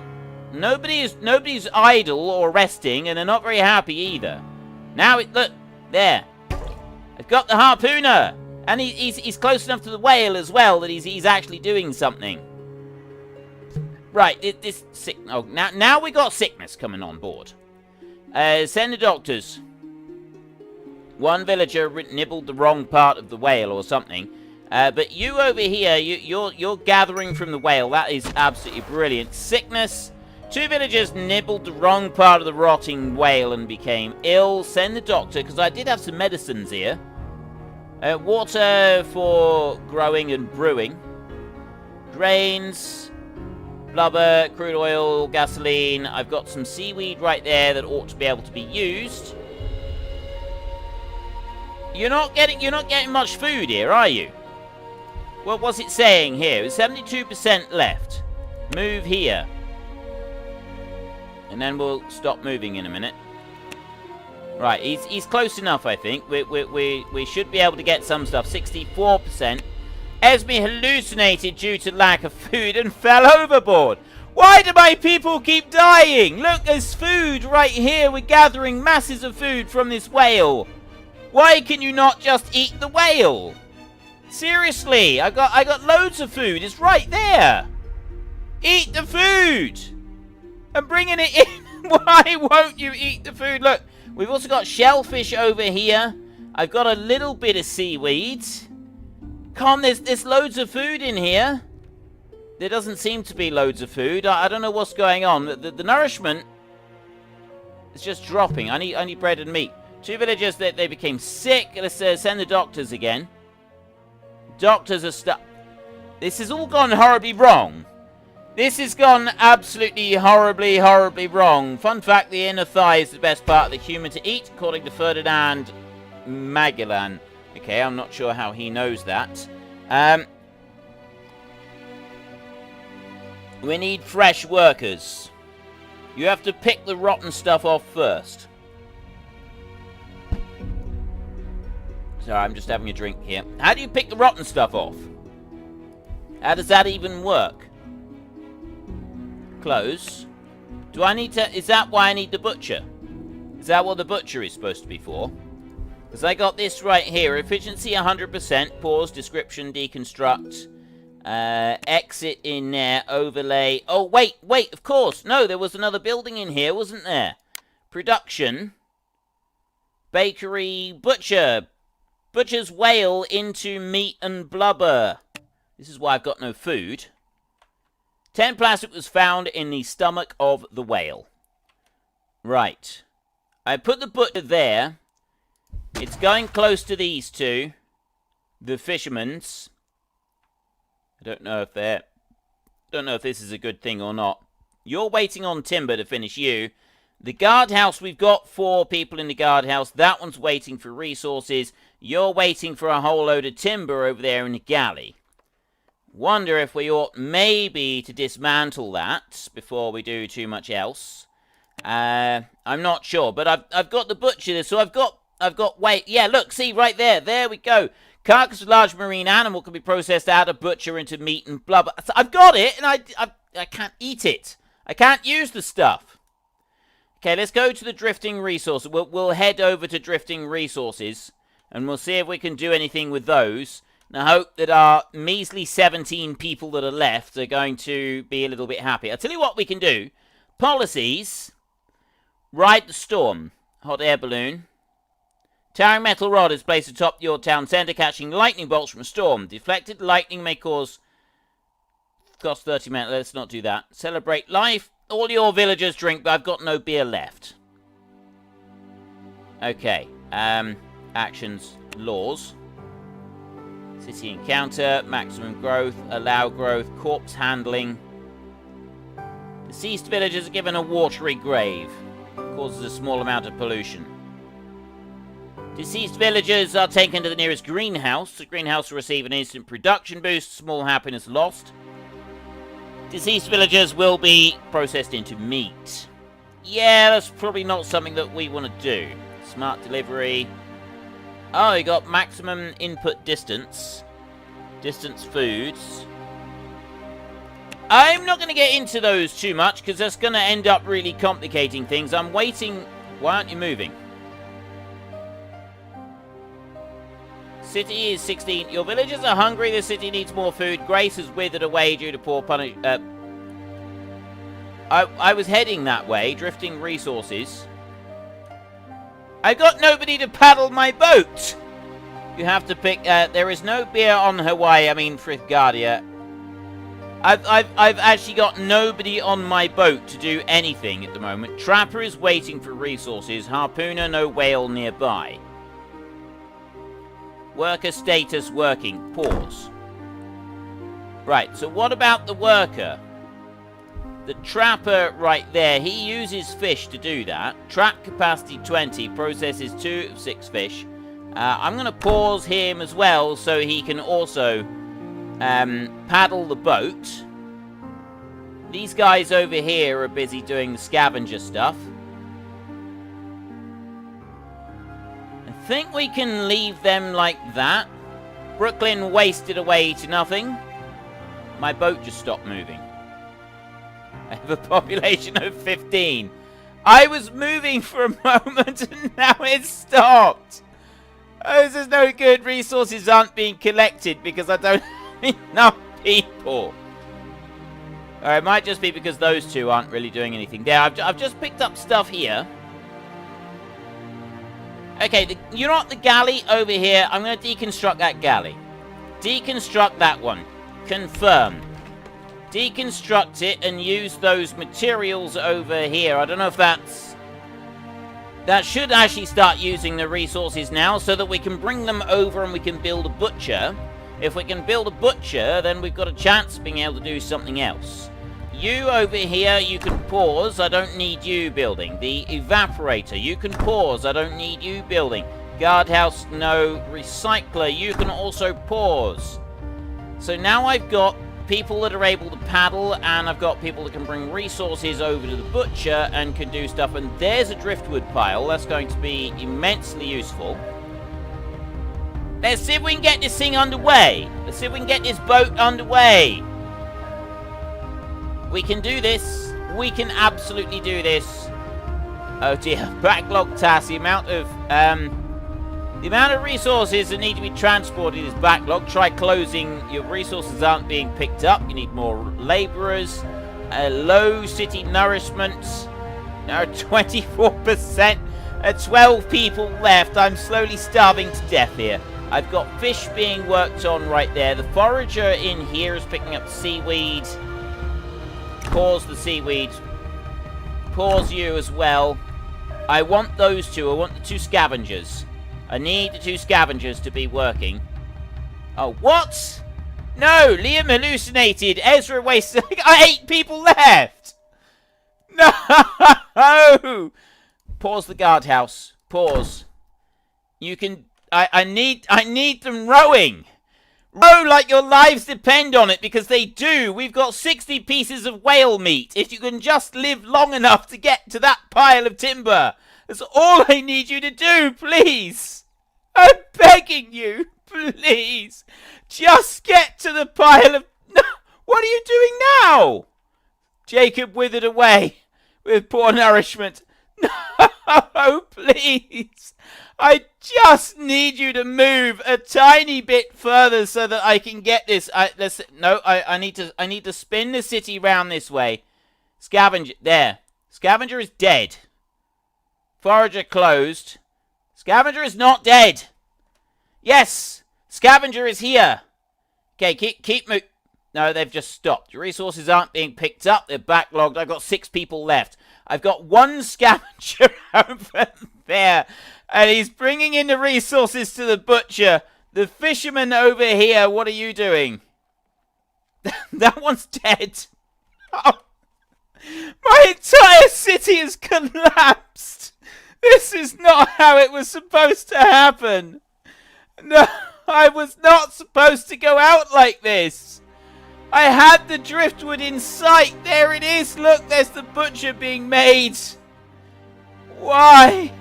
nobody's idle or resting, and they're not very happy either. Now, look, there. I've got the harpooner. And he's close enough to the whale as well that he's actually doing something. Right, this sick. Oh, now we got sickness coming on board. Send the doctors. One villager nibbled the wrong part of the whale or something. But you over here, you're gathering from the whale. That is absolutely brilliant. Sickness. 2 villagers nibbled the wrong part of the rotting whale and became ill. Send the doctor, because I did have some medicines here. Water for growing and brewing. Grains. Blubber, crude oil, gasoline. I've got some seaweed right there that ought to be able to be used. You're not getting much food here, are you? Well, what's it saying here? It's 72% left. Move here. And then we'll stop moving in a minute. Right, he's close enough, I think. We should be able to get some stuff. 64%. Esme hallucinated due to lack of food and fell overboard. Why do my people keep dying? Look, there's food right here. We're gathering masses of food from this whale. Why can you not just eat the whale? Seriously, I got loads of food. It's right there. Eat the food. I'm bringing it in. Why won't you eat the food? Look, we've also got shellfish over here. I've got a little bit of seaweed. Come, there's loads of food in here. There doesn't seem to be loads of food. I don't know what's going on. The nourishment is just dropping. I need bread and meat. 2 villagers, they became sick. Let's send the doctors again. Doctors are stuck. This has all gone horribly wrong. This has gone absolutely horribly, horribly wrong. Fun fact, the inner thigh is the best part of the human to eat, according to Ferdinand Magellan. Okay, I'm not sure how he knows that. We need fresh workers. You have to pick the rotten stuff off first. Sorry, I'm just having a drink here. How do you pick the rotten stuff off? How does that even work? Close. Do I need to... Is that why I need the butcher? Is that what the butcher is supposed to be for? Because I got this right here. Efficiency 100%. Pause. Description. Deconstruct. Exit in there. Overlay. Oh, wait. Of course. No, there was another building in here, wasn't there? Production. Bakery. Butcher. Butcher's whale into meat and blubber. This is why I've got no food. 10 plastic was found in the stomach of the whale. Right. I put the butcher there. It's going close to these two. The fishermen's. I don't know if this is a good thing or not. You're waiting on timber to finish you. The guardhouse, we've got 4 people in the guardhouse. That one's waiting for resources. You're waiting for a whole load of timber over there in the galley. Wonder if we ought maybe to dismantle that before we do too much else. I'm not sure, but I've got the butcher there, so I've got wait. Yeah, look, see right there. There we go. Carcass of large marine animal can be processed out of butcher into meat and blubber. So I've got it, and I can't eat it. I can't use the stuff. Okay, let's go to the drifting resources. We'll head over to drifting resources, and we'll see if we can do anything with those. And I hope that our measly 17 people that are left are going to be a little bit happy. I'll tell you what we can do. Policies. Ride the storm. Hot air balloon. Towering metal rod is placed atop your town centre, catching lightning bolts from a storm. Deflected lightning may cost 30 minutes. Let's not do that. Celebrate life. All your villagers drink, but I've got no beer left. Okay. Actions. Laws. City encounter. Maximum growth. Allow growth. Corpse handling. Deceased villagers are given a watery grave. Causes a small amount of pollution. Deceased villagers are taken to the nearest greenhouse. The greenhouse will receive an instant production boost. Small happiness lost. Deceased villagers will be processed into meat. Yeah, that's probably not something that we want to do. Smart delivery. Oh, you got maximum input distance. Distance foods. I'm not going to get into those too much because that's going to end up really complicating things. I'm waiting. Why aren't you moving? City is 16. Your villagers are hungry. The city needs more food. Grace has withered away due to poor punish. I was heading that way, drifting resources. I've got nobody to paddle my boat. You have to pick. There is no beer on Hawaii. I mean, Frithgardia. I've actually got nobody on my boat to do anything at the moment. Trapper is waiting for resources. Harpooner, no whale nearby. Worker status working. Pause. Right, so what about the worker? The trapper right there, he uses fish to do that. Trap capacity 20, processes 2 of 6 fish. I'm going to pause him as well so he can also paddle the boat. These guys over here are busy doing the scavenger stuff. I think we can leave them like that. Brooklyn wasted away to nothing. My boat just stopped moving. I have a population of 15. I was moving for a moment and now it's stopped. Oh, this is no good. Resources aren't being collected because I don't have enough people. Or it might just be because those two aren't really doing anything. There, I've just picked up stuff here. Okay, you know what? The galley over here, I'm going to deconstruct that galley. Deconstruct that one. Confirm. Deconstruct it and use those materials over here. I don't know if that's... That should actually start using the resources now so that we can bring them over and we can build a butcher. If we can build a butcher, then we've got a chance of being able to do something else. You over here, you can pause. I don't need you building. The evaporator, you can pause. I don't need you building. Guardhouse, no. Recycler, you can also pause. So now I've got people that are able to paddle, and I've got people that can bring resources over to the butcher and can do stuff. And there's a driftwood pile. That's going to be immensely useful. Let's see if we can get this thing underway. Let's see if we can get this boat underway. We can do this. We can absolutely do this. Oh dear. Backlog task. The amount of resources that need to be transported is backlog. Try closing. Your resources aren't being picked up. You need more laborers. Low city nourishment. Now 24%. 12 people left. I'm slowly starving to death here. I've got fish being worked on right there. The forager in here is picking up seaweed. Pause the seaweed. Pause you as well. I want those two. I want the 2 scavengers. I need the 2 scavengers to be working. Oh, what? No, Liam hallucinated. Ezra wasted... I got 8 people left. No! Pause the guardhouse. Pause. You can... I need them rowing. Row like your lives depend on it, because they do. We've got 60 pieces of whale meat. If you can just live long enough to get to that pile of timber. That's all I need you to do, please. I'm begging you, please. Just get to the pile of... No, what are you doing now? Jacob withered away with poor nourishment. No, please. I just need you to move a tiny bit further so that I can get this. I need to spin the city round this way. Scavenger, there. Scavenger is dead. Forager closed. Scavenger is not dead. Yes, Scavenger is here. Okay, keep moving. No, they've just stopped. Your resources aren't being picked up. They're backlogged. I've got 6 people left. I've got 1 scavenger over there. And he's bringing in the resources to the butcher. The fisherman over here, what are you doing? That one's dead. Oh. My entire city has collapsed. This is not how it was supposed to happen. No, I was not supposed to go out like this. I had the driftwood in sight. There it is. Look, there's the butcher being made. Why?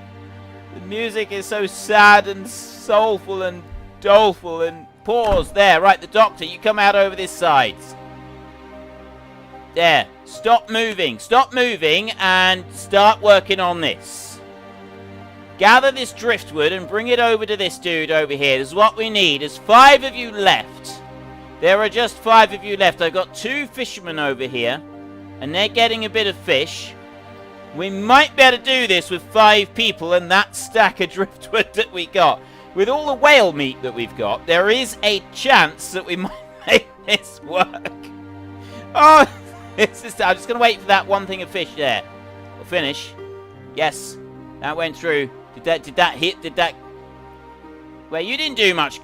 The music is so sad and soulful and doleful and pause there. Right, the doctor, you come out over this side. There. Stop moving and start working on this. Gather this driftwood and bring it over to this dude over here. This is what we need. There's 5 of you left. There are just 5 of you left. I've got 2 fishermen over here, and they're getting a bit of fish. We might be able to do this with 5 people and that stack of driftwood that we got. With all the whale meat that we've got, there is a chance that we might make this work. Oh, I'm just going to wait for that one thing of fish there. We'll finish. Yes, that went through. Did that hit? Did that... Well, you didn't do much.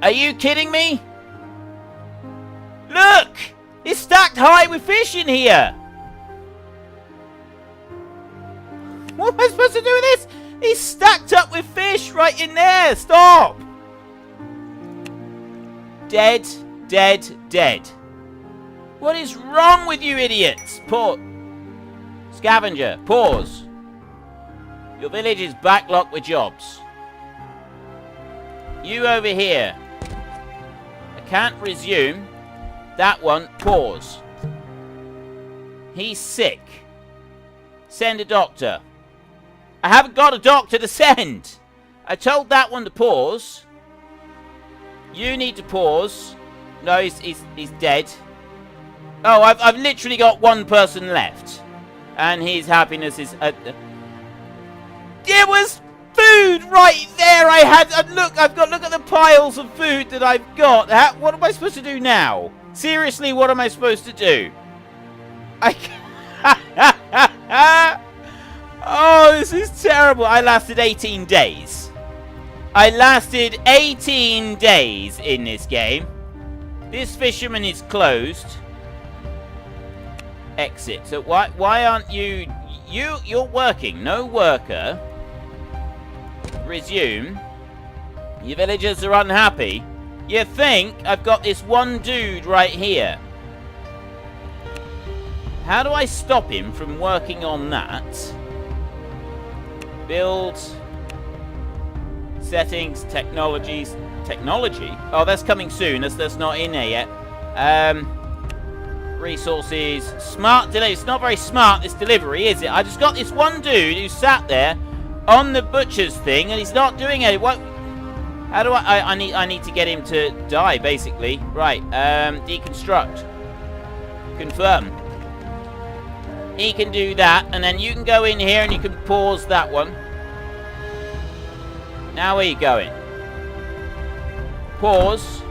Are you kidding me? Look! It's stacked high with fish in here! What am I supposed to do with this? He's stacked up with fish right in there! Stop! Dead, dead, dead. What is wrong with you idiots? Scavenger, pause. Your village is backlogged with jobs. You over here. I can't resume. That one, pause. He's sick. Send a doctor. I haven't got a doctor to send. I told that one to pause. You need to pause. No, he's dead. Oh, I've literally got one person left. And his happiness is... There was food right there. I had... look at the piles of food that I've got. What am I supposed to do now? Seriously, what am I supposed to do? Oh, this is terrible. I lasted 18 days. I lasted 18 days in this game. This fisherman is closed. Exit. So why aren't you... You're working. No worker. Resume. Your villagers are unhappy. You think I've got this one dude right here. How do I stop him from working on that? Build. Settings. Technologies. Technology? Oh, that's coming soon. That's not in there yet. Resources. Smart delivery. It's not very smart, this delivery, is it? I just got this one dude who sat there on the butcher's thing and he's not doing it. What? How do I need to get him to die, basically. Right, deconstruct. Confirm. He can do that, and then you can go in here and you can pause that one. Now where are you going? Pause.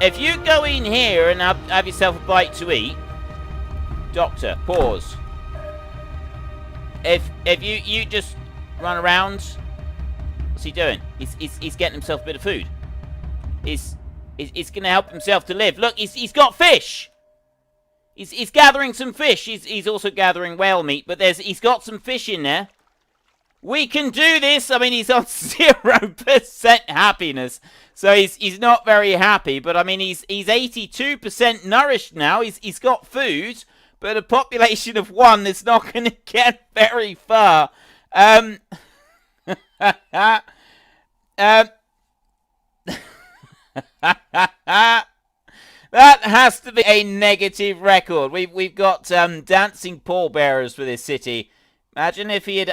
If you go in here and have yourself a bite to eat, doctor, pause. If you just run around... What's he doing? He's getting himself a bit of food. He's going to help himself to live. Look, he's got fish. He's gathering some fish. He's also gathering whale meat, but he's got some fish in there. We can do this. I mean, he's on 0% happiness, so he's not very happy. But I mean, he's 82% nourished now. He's got food, but a population of 1 that's not going to get very far. That has to be a negative record. We've got dancing pallbearers for this city. Imagine if he had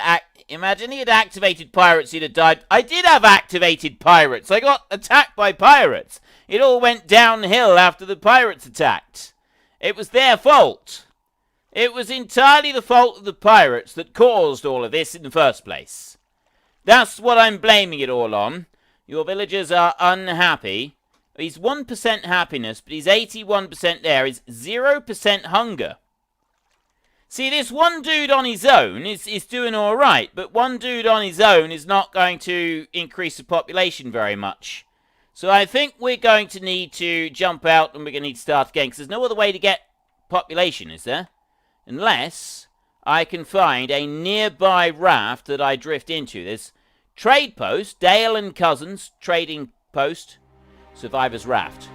activated pirates, he'd have died. I did have activated pirates. I got attacked by pirates. It all went downhill after the pirates attacked. It was their fault. It was entirely the fault of the pirates that caused all of this in the first place. That's what I'm blaming it all on. Your villagers are unhappy. He's 1% happiness, but he's 81% there. He's 0% hunger. See, this one dude on his own is doing all right, but one dude on his own is not going to increase the population very much. So I think we're going to need to jump out and we're going to need to start again, because there's no other way to get population, is there? Unless I can find a nearby raft that I drift into. There's trade post, Dale and Cousins, trading post, survivors raft.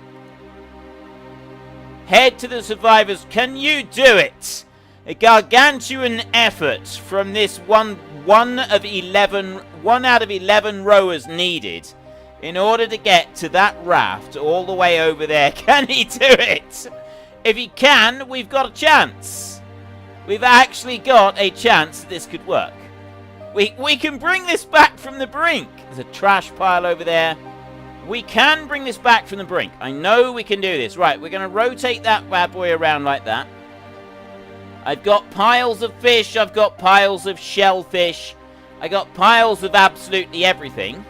Head to the survivors. Can you do it? A gargantuan effort from this one out of 11 rowers needed in order to get to that raft all the way over there. Can he do it? If he can, we've got a chance. We've actually got a chance that this could work. We can bring this back from the brink. There's a trash pile over there. We can bring this back from the brink. I know we can do this. Right, we're going to rotate that bad boy around like that. I've got piles of fish. I've got piles of shellfish. I got piles of absolutely everything.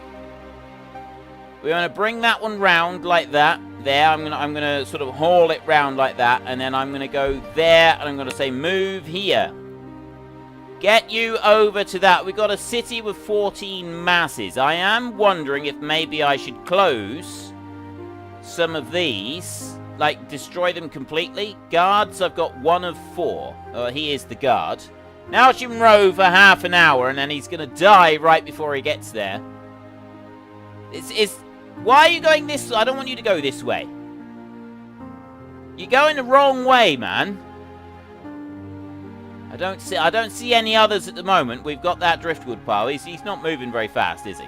We're going to bring that one round like that. There, I'm gonna sort of haul it round like that, and then I'm gonna go there, and I'm gonna say move here. Get you over to that. We've got a city with 14 masses. I am wondering if maybe I should close some of these, like destroy them completely. Guards, I've got 1 of 4. Oh, he is the guard. Now she can row for half an hour, and then he's gonna die right before he gets there. Why are you going this? I don't want you to go this way. You're going the wrong way, man. I don't see any others at the moment. We've got that driftwood pile. He's not moving very fast, is he?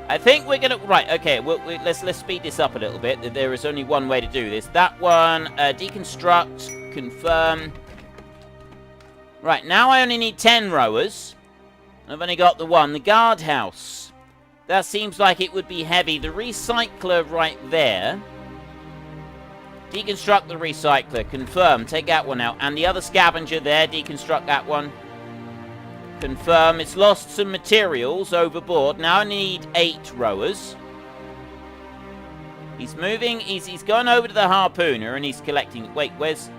I think we're gonna okay. Let's speed this up a little bit. There is only one way to do this. That one, deconstruct, confirm. Right, now I only need 10 rowers. I've only got the one. The guardhouse. That seems like it would be heavy. The recycler right there. Deconstruct the recycler. Confirm. Take that one out. And the other scavenger there. Deconstruct that one. Confirm. It's lost some materials overboard. Now I need 8 rowers. He's moving. He's gone over to the harpooner and he's collecting. Wait, there's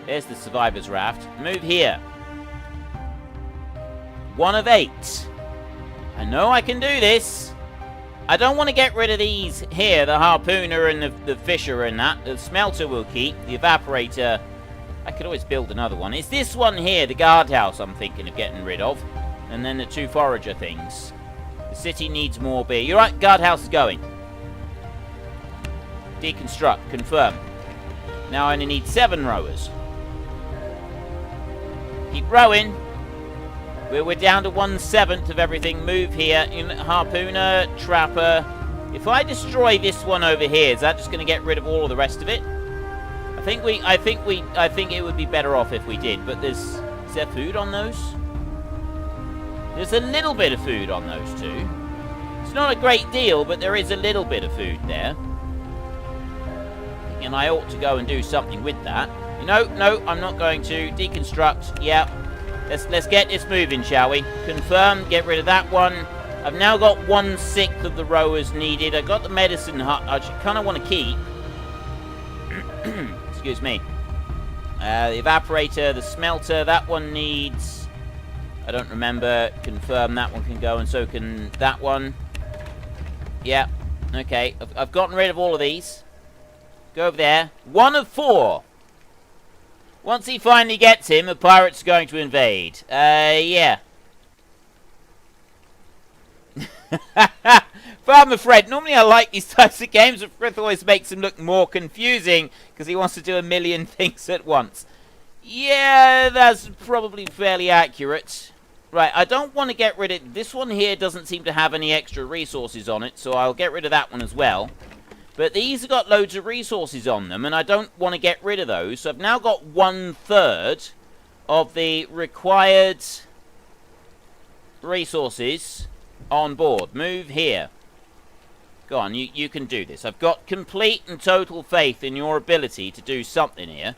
the survivor's raft. Move here. 1 of 8. I know I can do this. I don't want to get rid of these here, the harpooner and the fisher and that. The smelter will keep. The evaporator, I could always build another one. It's this one here, the guardhouse, I'm thinking of getting rid of. And then the 2 forager things. The city needs more beer. You're right, guardhouse is going. Deconstruct, confirm. Now I only need 7 rowers. Keep rowing. We're down to 1/7 of everything. Move here. Harpooner, trapper. If I destroy this one over here, is that just going to get rid of all of the rest of it? I think it would be better off if we did. But is there food on those? There's a little bit of food on those 2. It's not a great deal, but there is a little bit of food there. And I ought to go and do something with that. No, I'm not going to. Deconstruct. Yeah. Let's get this moving, shall we? Confirm, get rid of that one. I've now got 1/6 of the rowers needed. I got the medicine hut, I kind of want to keep. Excuse me. The evaporator, the smelter, that one needs... I don't remember. Confirm, that one can go, and so can that one. Yeah, okay. I've gotten rid of all of these. Go over there. 1 of 4. Once he finally gets him, the pirate's going to invade. Yeah. Farmer Fred. Normally I like these types of games, but Fred always makes them look more confusing because he wants to do a million things at once. Yeah, that's probably fairly accurate. Right, I don't want to get rid of... This one here doesn't seem to have any extra resources on it, so I'll get rid of that one as well. But these have got loads of resources on them, and I don't want to get rid of those. So I've now got 1/3 of the required resources on board. Move here. Go on, you can do this. I've got complete and total faith in your ability to do something here.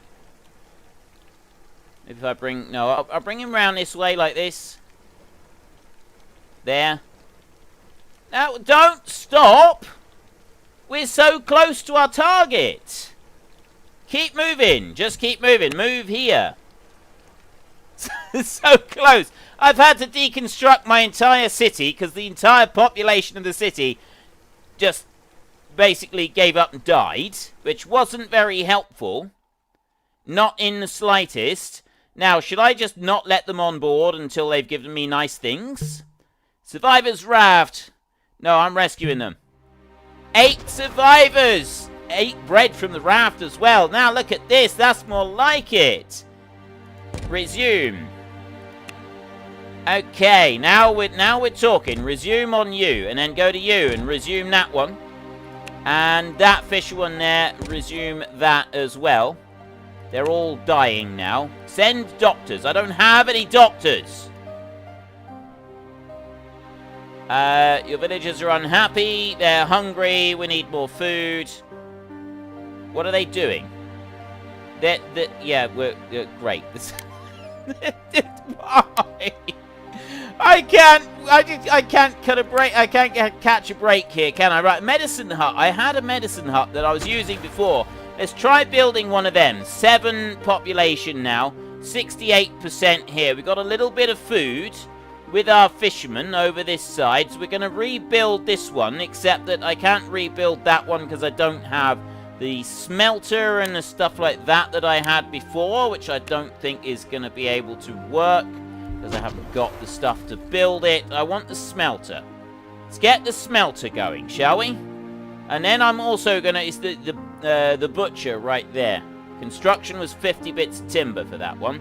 If I bring... No, I'll bring him round this way like this. There. Now, don't stop! We're so close to our target. Keep moving. Just keep moving. Move here. So close. I've had to deconstruct my entire city because the entire population of the city just basically gave up and died, which wasn't very helpful. Not in the slightest. Now, should I just not let them on board until they've given me nice things? Survivor's raft. No, I'm rescuing them. 8 survivors! ate bread from the raft as well. Now look at this. That's more like it. Resume. Okay, now we're talking. Resume on you, and then go to you and resume that one. And that fish one there, resume that as well. They're all dying now. Send doctors. I don't have any doctors. Your villagers are unhappy. They're hungry. We need more food. What are they doing? Yeah, we're great. Why? I can't cut a break. I can't catch a break here, can I? Right, medicine hut. I had a medicine hut that I was using before. Let's try building one of them. 7 population now. 68% here. We've got a little bit of food with our fishermen over this side. So we're going to rebuild this one, except that I can't rebuild that one because I don't have the smelter and the stuff like that I had before, which I don't think is going to be able to work because I haven't got the stuff to build it. I want the smelter. Let's get the smelter going, shall we? And then I'm also going to... It's the butcher right there. Construction was 50 bits of timber for that one.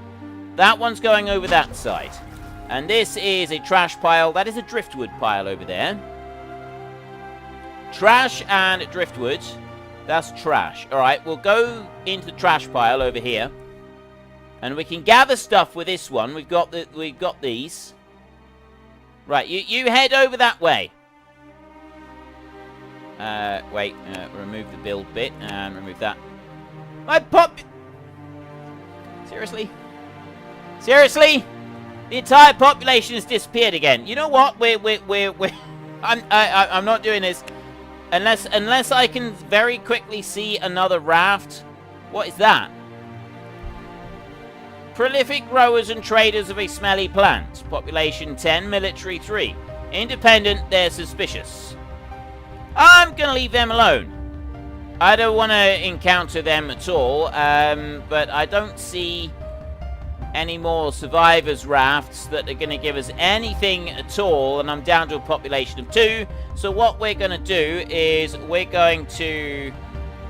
That one's going over that side. And this is a trash pile. That is a driftwood pile over there. Trash and driftwood. That's trash. Alright, we'll go into the trash pile over here. And we can gather stuff with this one. We've got these. Right, you head over that way. Wait, remove the build bit and remove that. My pop... Seriously? Seriously? The entire population has disappeared again. You know what? I'm not doing this unless I can very quickly see another raft. What is that? Prolific growers and traders of a smelly plant. Population 10, military 3. Independent, they're suspicious. I'm gonna leave them alone. I don't want to encounter them at all, but I don't see any more survivors rafts that are going to give us anything at all, and I'm down to a population of 2. So what we're going to do is we're going to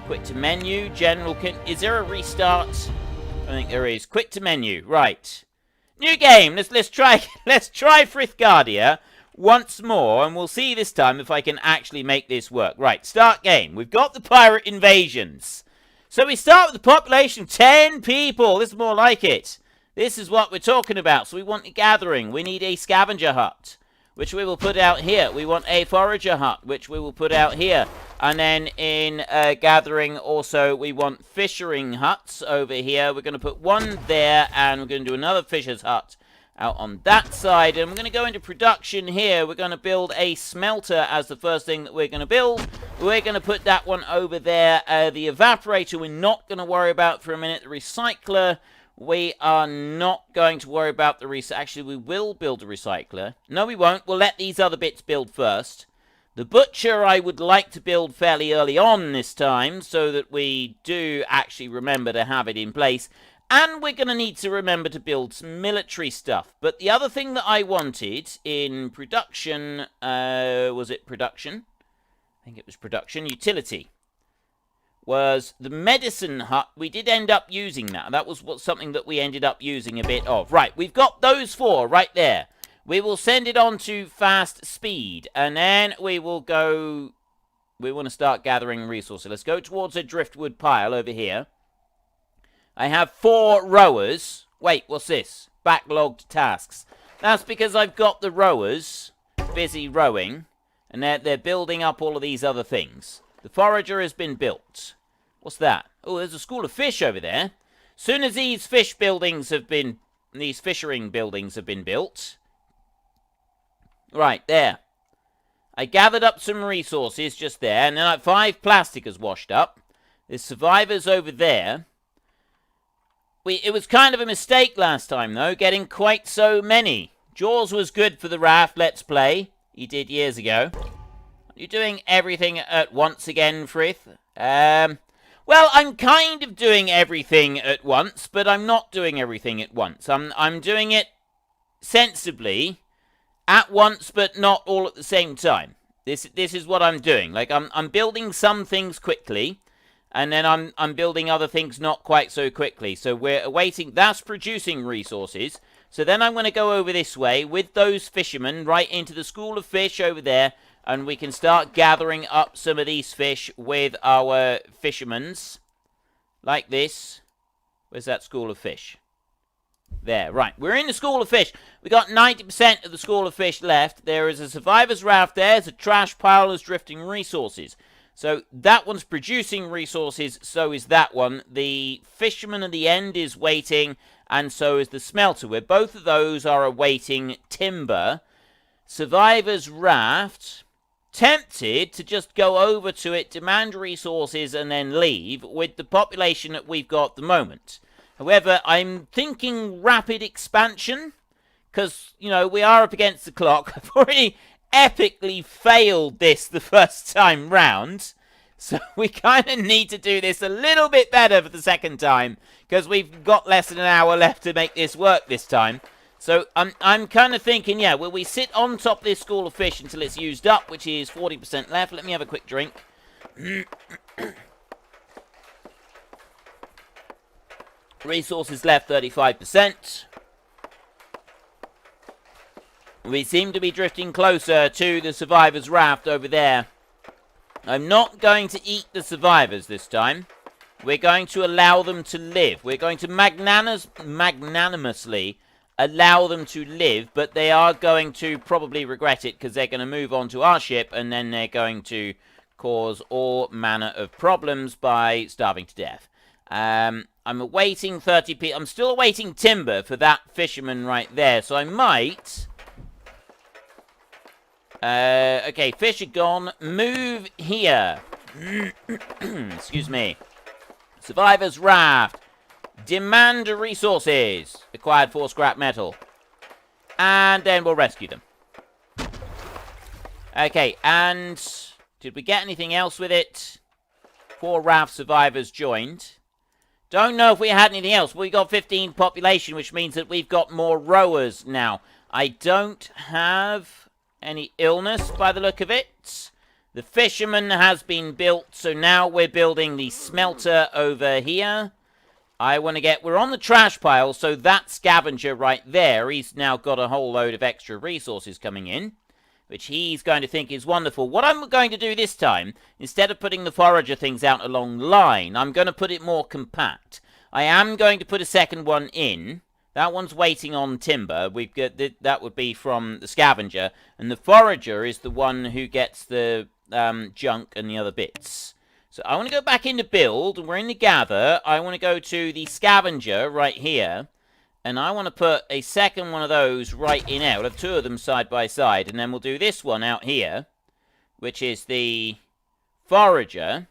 quit to menu, general. Is there a restart? I think there is. Quit to menu. Right. New game. Let's try Frithgardia once more, and we'll see this time if I can actually make this work. Right, start game. We've got the pirate invasions. So we start with the population of 10 people. This is more like it. This is what we're talking about. So we want a gathering. We need a scavenger hut, which we will put out here. We want a forager hut, which we will put out here. And then in gathering also, we want fishing huts over here. We're going to put one there, and we're going to do another fisher's hut out on that side. And we're going to go into production here. We're going to build a smelter as the first thing that we're going to build. We're going to put that one over there. The evaporator we're not going to worry about for a minute. The recycler, we are not going to worry about the recycler. Actually, we will build a recycler. No, we won't. We'll let these other bits build first. The butcher I would like to build fairly early on this time, so that we do actually remember to have it in place. And we're going to need to remember to build some military stuff. But the other thing that I wanted in production, was it production? I think it was production. Utility. Was the medicine hut. We did end up using that. That was something that we ended up using a bit of. Right, we've got those 4 right there. We will send it on to fast speed. And then we will go... We want to start gathering resources. Let's go towards a driftwood pile over here. I have 4 rowers. Wait, what's this? Backlogged tasks. That's because I've got the rowers busy rowing. And they're building up all of these other things. The forager has been built. What's that? Oh, there's a school of fish over there. Soon as these fish buildings have been... These fishing buildings have been built. Right, there. I gathered up some resources just there. And then 5 plastic has washed up. There's survivors over there. It was kind of a mistake last time, though, getting quite so many. Jaws was good for the raft Let's Play. He did years ago. You're doing everything at once again, Frith? Well, I'm kind of doing everything at once, but I'm not doing everything at once. I'm doing it sensibly at once, but not all at the same time. This is what I'm doing. Like, I'm building some things quickly, And then I'm building other things not quite so quickly. So we're awaiting. That's producing resources. So then I'm going to go over this way with those fishermen right into the school of fish over there. And we can start gathering up some of these fish with our fishermen's. Like this. Where's that school of fish? There, right. We're in the school of fish. We got 90% of the school of fish left. There is a survivor's raft there. There's a trash pile that's drifting resources. So that one's producing resources, so is that one. The fisherman at the end is waiting, and so is the smelter, where both of those are awaiting timber. Survivor's raft, tempted to just go over to it, demand resources, and then leave with the population that we've got at the moment. However, I'm thinking rapid expansion, because, you know, we are up against the clock. I've already epically failed this the first time round, so we kind of need to do this a little bit better for the second time, because we've got less than an hour left to make this work this time. So I'm kind of thinking, yeah, will we sit on top of this school of fish until it's used up, which is 40% left. Let me have a quick drink. Resources left 35%. We seem to be drifting closer to the survivor's raft over there. I'm not going to eat the survivors this time. We're going to allow them to live. We're going to magnanimously allow them to live, but they are going to probably regret it because they're going to move on to our ship and then they're going to cause all manner of problems by starving to death. I'm awaiting 30p. I'm still awaiting timber for that fisherman right there, so I might... okay, fish are gone. Move here. Excuse me. Survivor's raft. Demand resources. Acquired 4 scrap metal. And then we'll rescue them. Okay, and did we get anything else with it? 4 raft survivors joined. Don't know if we had anything else. We got 15 population, which means that we've got more rowers now. I don't have any illness by the look of it. The fisherman has been built, so now we're building the smelter over here. I want to get... We're on the trash pile, so that scavenger right there, he's now got a whole load of extra resources coming in, which he's going to think is wonderful. What I'm going to do this time, instead of putting the forager things out along line, I'm going to put it more compact. I am going to put a second one in. That one's waiting on timber. We've got that would be from the scavenger, and the forager is the one who gets the junk and the other bits. So I want to go back into build, and we're in the gather. I want to go to the scavenger right here, and I want to put a second one of those right in there. We'll have 2 of them side by side, and then we'll do this one out here, which is the forager.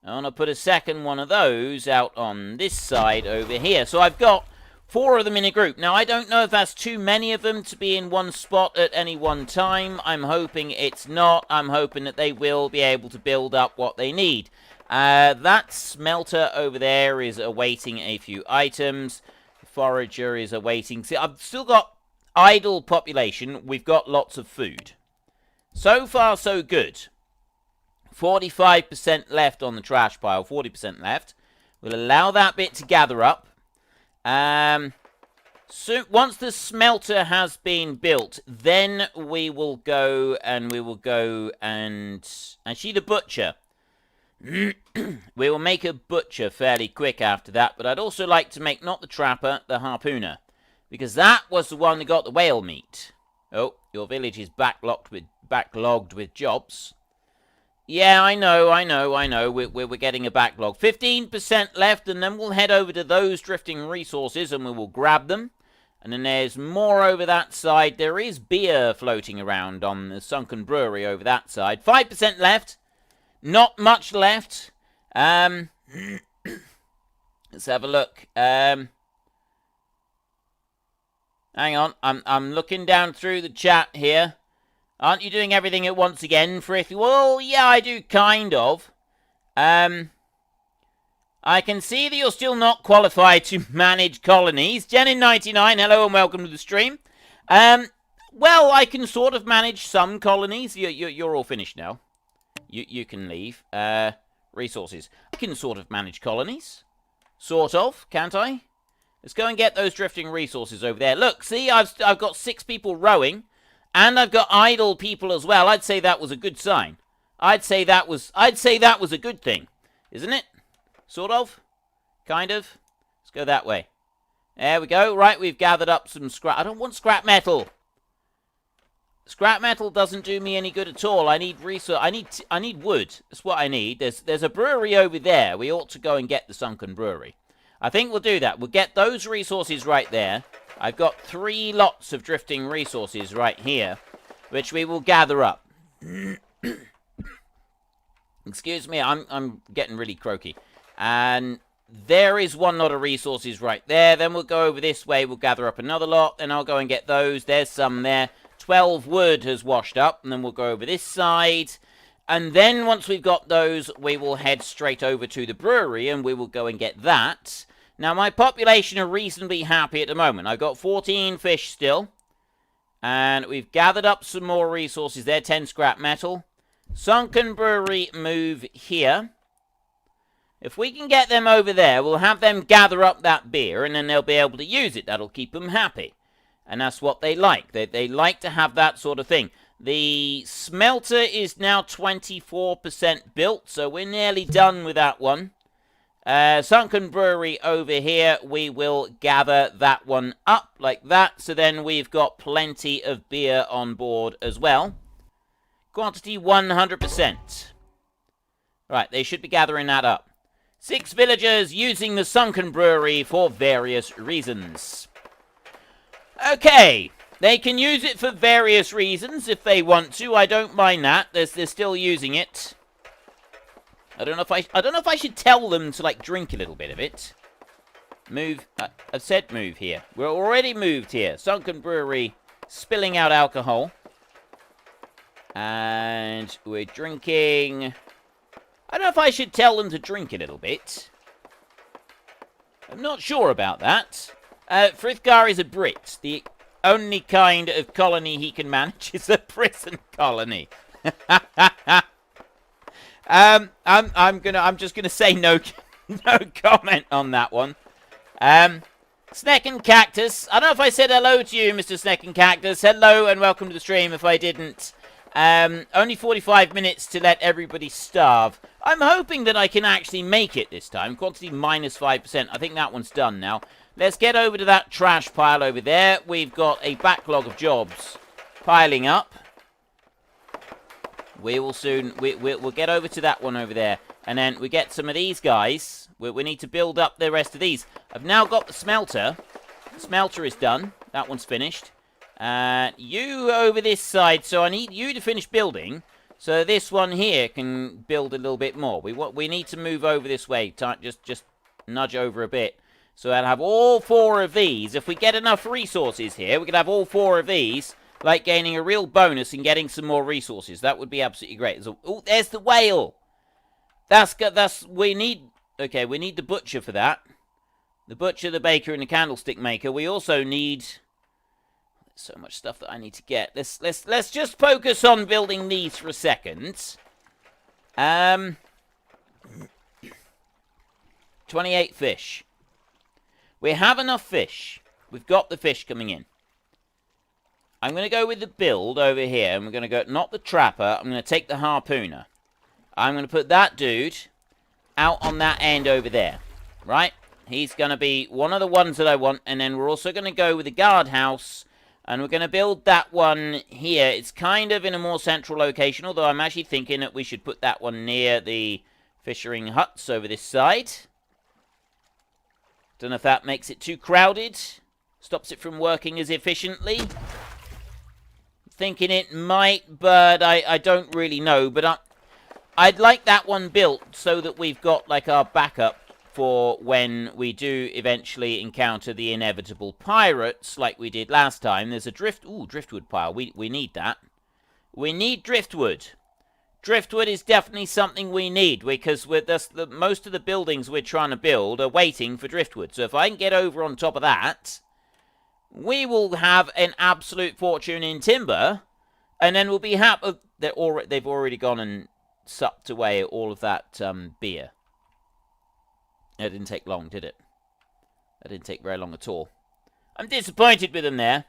I want to put a second one of those out on this side over here. So I've got 4 of them in a group. Now, I don't know if that's too many of them to be in one spot at any one time. I'm hoping it's not. I'm hoping that they will be able to build up what they need. That smelter over there is awaiting a few items. The forager is awaiting... See, I've still got idle population. We've got lots of food. So far, so good. 45% left on the trash pile. 40% left. We'll allow that bit to gather up. So once the smelter has been built, then we will go and actually the butcher. We will make a butcher fairly quick after that, but I'd also like to make not the trapper, the harpooner, because that was the one that got the whale meat. Oh, your village is backlogged with jobs. Yeah, I know. We're getting a backlog. 15% left, and then we'll head over to those drifting resources, and we will grab them. And then there's more over that side. There is beer floating around on the sunken brewery over that side. 5% left. Not much left. Let's have a look. Hang on. I'm looking down through the chat here. Aren't you doing everything at once again, Frith? Well, yeah, I do, kind of. I can see that you're still not qualified to manage colonies. Jenin99, hello and welcome to the stream. Well, I can sort of manage some colonies. You're all finished now. You can leave. resources. I can sort of manage colonies. Sort of, can't I? Let's go and get those drifting resources over there. Look, see, I've got 6 people rowing, and I've got idle people as well. I'd say that was a good sign. I'd say that was a good thing, isn't it? Sort of, kind of. Let's go that way. There we go. Right, we've gathered up some scrap. I don't want scrap metal. Scrap metal doesn't do me any good at all. I need resource. I need wood. That's what I need. There's a brewery over there. We ought to go and get the sunken brewery. I think we'll do that. We'll get those resources right there. I've got 3 lots of drifting resources right here, which we will gather up. Excuse me, I'm getting really croaky. And there is 1 lot of resources right there. Then we'll go over this way. We'll gather up another lot. Then I'll go and get those. There's some there. 12 wood has washed up. And then we'll go over this side. And then once we've got those, we will head straight over to the brewery. And we will go and get that. Now, my population are reasonably happy at the moment. I've got 14 fish still. And we've gathered up some more resources there. 10 scrap metal. Sunken brewery move here. If we can get them over there, we'll have them gather up that beer, and then they'll be able to use it. That'll keep them happy. And that's what they like. They like to have that sort of thing. The smelter is now 24% built, so we're nearly done with that one. Sunken brewery over here, we will gather that one up like that. So then we've got plenty of beer on board as well. Quantity 100%. Right, they should be gathering that up. 6 villagers using the sunken brewery for various reasons. Okay, they can use it for various reasons if they want to. I don't mind that. They're still using it. I don't know if I should tell them to like drink a little bit of it. Move. I've said move here. We're already moved here. Sunken brewery spilling out alcohol. And we're drinking. I don't know if I should tell them to drink a little bit. I'm not sure about that. Frithgar is a Brit. The only kind of colony he can manage is a prison colony. I'm just gonna say no comment on that one. Snack and Cactus. I don't know if I said hello to you, Mr. Snack and Cactus. Hello and welcome to the stream if I didn't. Only 45 minutes to let everybody starve. I'm hoping that I can actually make it this time. Quantity minus 5%. I think that one's done now. Let's get over to that trash pile over there. We've got a backlog of jobs piling up. We will soon... We'll get over to that one over there. And then we get some of these guys. We need to build up the rest of these. I've now got the smelter. The smelter is done. That one's finished. You over this side, so I need you to finish building, so this one here can build a little bit more. We need to move over this way, just nudge over a bit, so I'll have all 4 of these. If we get enough resources here, we can have all 4 of these, like gaining a real bonus and getting some more resources. That would be absolutely great. Oh, there's the whale. We need the butcher for that. The butcher, the baker, and the candlestick maker. We also need... so much stuff that I need to get. Let's just focus on building these for a second. 28 fish. We have enough fish. We've got the fish coming in. I'm going to go with the build over here. And we're going to go, not the trapper. I'm going to take the harpooner. I'm going to put that dude out on that end over there. Right? He's going to be one of the ones that I want. And then we're also going to go with the guardhouse. And we're going to build that one here. It's kind of in a more central location, although I'm actually thinking that we should put that one near the fishing huts over this side. Don't know if that makes it too crowded. Stops it from working as efficiently. Thinking it might, but I don't really know. But I'd like that one built so that we've got like our backup for when we do eventually encounter the inevitable pirates like we did last time. There's a driftwood pile. We need that. We need driftwood. Driftwood is definitely something we need because most of the buildings we're trying to build are waiting for driftwood. So if I can get over on top of that, we will have an absolute fortune in timber, and then we'll be happy. They've already gone and supped away all of that beer. It didn't take long, did it? That didn't take very long at all. I'm disappointed with them there.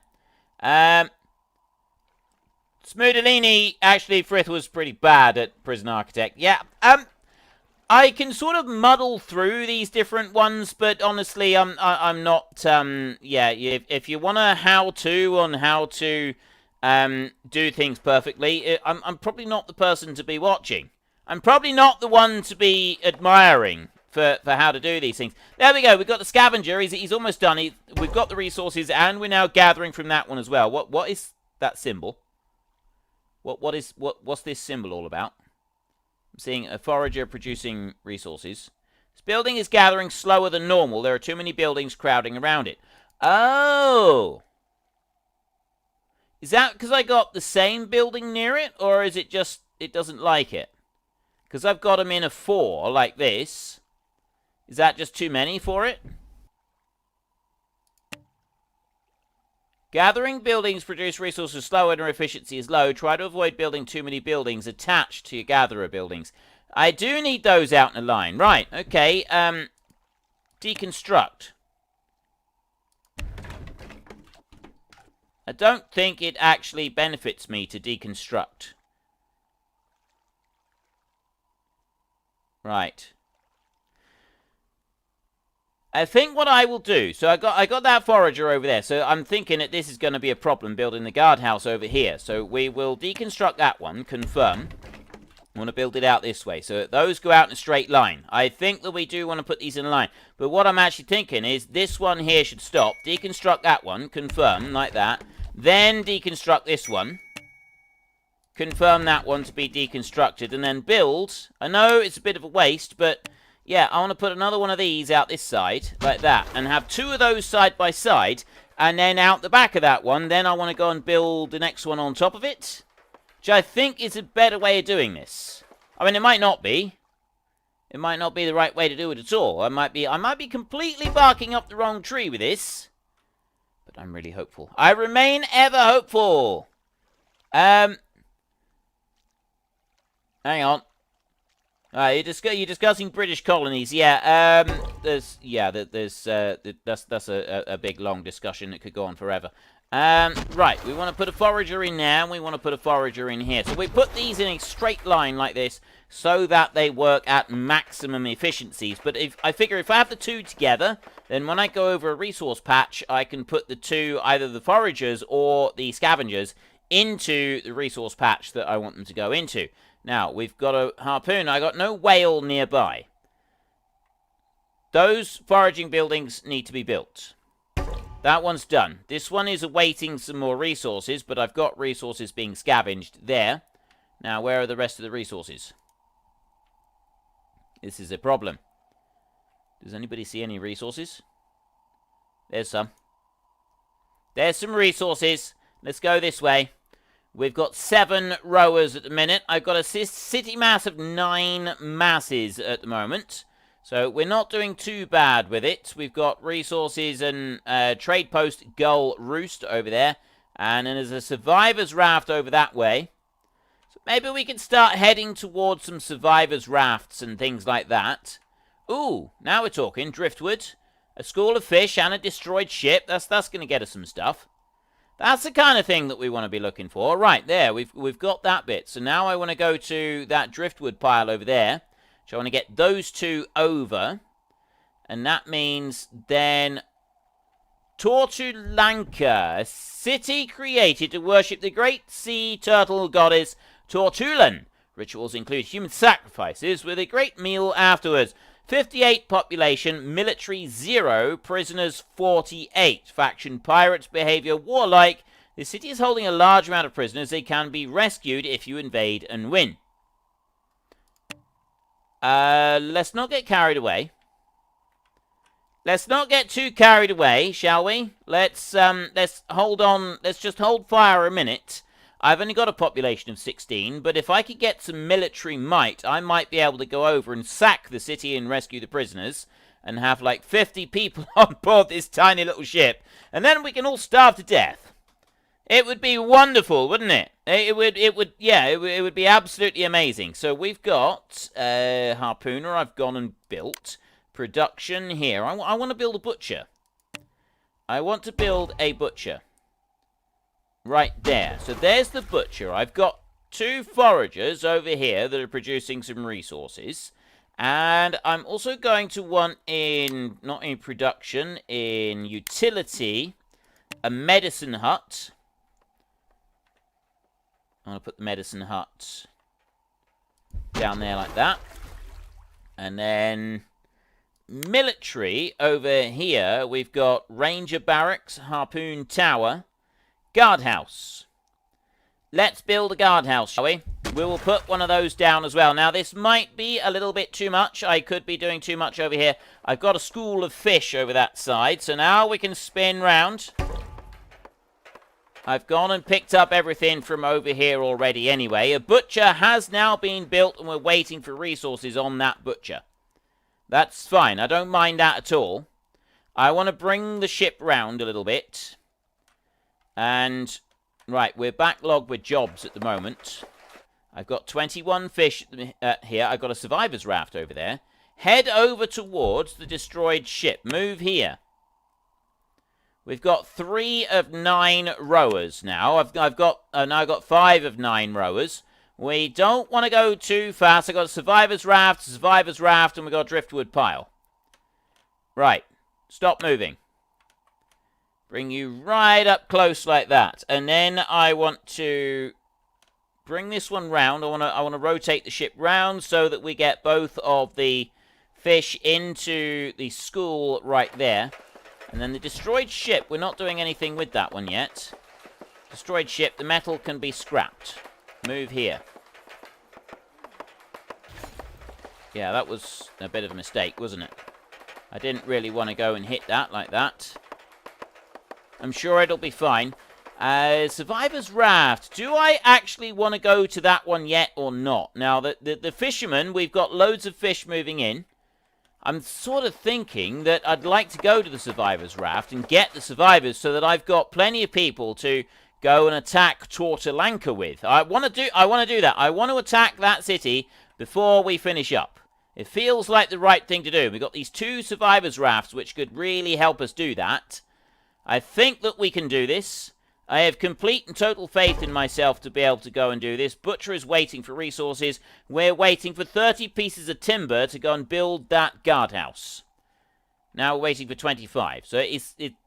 Smoodelini, actually, Frith was pretty bad at Prison Architect. Yeah, I can sort of muddle through these different ones, but honestly, I'm not, yeah, if you want a how-to on how to do things perfectly, I'm probably not the person to be watching. I'm probably not the one to be admiring for how to do these things. There we go, we've got the scavenger, he's almost done. We've got the resources, and we're now gathering from that one as well. What is that symbol? What's this symbol all about? I'm seeing a forager producing resources. This building is gathering slower than normal. There are too many buildings crowding around it. Oh! Is that because I got the same building near it? Or is it just it doesn't like it? Because I've got them in a 4 like this. Is that just too many for it? Gathering buildings produce resources slower and efficiency is low. Try to avoid building too many buildings attached to your gatherer buildings. I do need those out in a line. Right, okay. Deconstruct. I don't think it actually benefits me to deconstruct. Right. I think what I will do, so I got that forager over there, so I'm thinking that this is going to be a problem building the guardhouse over here. So we will deconstruct that one, confirm. I want to build it out this way, so that those go out in a straight line. I think that we do want to put these in a line, but what I'm actually thinking is this one here should stop, deconstruct that one, confirm, like that, then deconstruct this one, confirm that one to be deconstructed, and then build. I know it's a bit of a waste, but yeah, I want to put another one of these out this side, like that, and have 2 of those side by side, and then out the back of that one, then I want to go and build the next one on top of it, which I think is a better way of doing this. I mean, it might not be. It might not be the right way to do it at all. I might be completely barking up the wrong tree with this, but I'm really hopeful. I remain ever hopeful. Hang on. You're discussing British colonies. Yeah, that's a big long discussion that could go on forever. Right, we want to put a forager in there, and we want to put a forager in here. So we put these in a straight line like this, so that they work at maximum efficiencies. But I figure if I have the 2 together, then when I go over a resource patch, I can put the 2, either the foragers or the scavengers, into the resource patch that I want them to go into. Now, we've got a harpoon. I got no whale nearby. Those foraging buildings need to be built. That one's done. This one is awaiting some more resources, but I've got resources being scavenged there. Now, where are the rest of the resources? This is a problem. Does anybody see any resources? There's some. There's some resources. Let's go this way. We've got 7 rowers at the minute. I've got a city mass of 9 masses at the moment. So we're not doing too bad with it. We've got resources and trade post Gull Roost over there. And then there's a survivor's raft over that way. So maybe we can start heading towards some survivor's rafts and things like that. Ooh, now we're talking. Driftwood, a school of fish and a destroyed ship. That's going to get us some stuff. That's the kind of thing that we want to be looking for. Right, there, we've got that bit. So now I want to go to that driftwood pile over there. So I want to get those 2 over. And that means then Tortulanka, a city created to worship the great sea turtle goddess Tortulan. Rituals include human sacrifices with a great meal afterwards. 58 population, military 0, prisoners 48. Faction pirates, behavior warlike. The city is holding a large amount of prisoners. They can be rescued if you invade and win. Let's not get carried away. Let's not get too carried away, shall we? Let's hold on. Let's just hold fire a minute. I've only got a population of 16, but if I could get some military might, I might be able to go over and sack the city and rescue the prisoners, and have like 50 people on board this tiny little ship, and then we can all starve to death. It would be wonderful, wouldn't it? It would be absolutely amazing. So we've got harpooner I've gone and built. Production here. I want to build a butcher. I want to build a butcher. Right there. So there's the butcher. I've got 2 foragers over here that are producing some resources. And I'm also going to want in, not in production, in utility, a medicine hut. I'm going to put the medicine hut down there like that. And then military over here, we've got ranger barracks, harpoon tower, guardhouse. Let's build a guardhouse, shall we? We will put one of those down as well. Now, this might be a little bit too much. I could be doing too much over here. I've got a school of fish over that side. So now we can spin round. I've gone and picked up everything from over here already anyway. A butcher has now been built and we're waiting for resources on that butcher. That's fine. I don't mind that at all. I want to bring the ship round a little bit. And, right, we're backlogged with jobs at the moment. I've got 21 fish here. I've got a survivor's raft over there. Head over towards the destroyed ship. Move here. We've got 3 of 9 rowers now. I've now got 5 of 9 rowers. We don't want to go too fast. I've got a survivor's raft, and we've got a driftwood pile. Right. Stop moving. Bring you right up close like that. And then I want to bring this one round. I want to rotate the ship round so that we get both of the fish into the school right there. And then the destroyed ship, we're not doing anything with that one yet. Destroyed ship, the metal can be scrapped. Move here. Yeah, that was a bit of a mistake, wasn't it? I didn't really want to go and hit that like that. I'm sure it'll be fine. Survivor's Raft. Do I actually want to go to that one yet or not? Now, the fishermen, we've got loads of fish moving in. I'm sort of thinking that I'd like to go to the Survivor's Raft and get the survivors so that I've got plenty of people to go and attack Tortalanka with. I want to do that. I want to attack that city before we finish up. It feels like the right thing to do. We've got these 2 Survivor's Rafts which could really help us do that. I think that we can do this. I have complete and total faith in myself to be able to go and do this. Butcher is waiting for resources. We're waiting for 30 pieces of timber to go and build that guardhouse. Now we're waiting for 25. So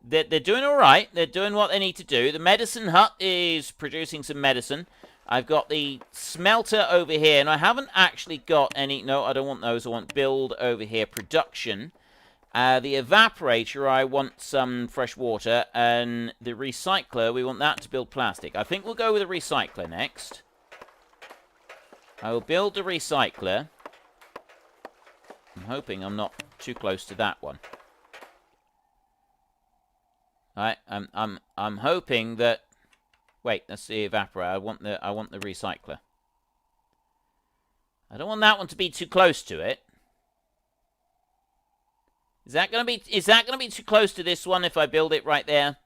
they're doing all right. They're doing what they need to do. The medicine hut is producing some medicine. I've got the smelter over here, and I haven't actually got any... No, I don't want those. I want build over here, production. The evaporator, I want some fresh water, and the recycler, we want that to build plastic. I think we'll go with a recycler next. I will build the recycler. I'm hoping I'm not too close to that one. Alright, I'm hoping that... Wait, that's the evaporator. I want the recycler. I don't want that one to be too close to it. Is that gonna be too close to this one if I build it right there?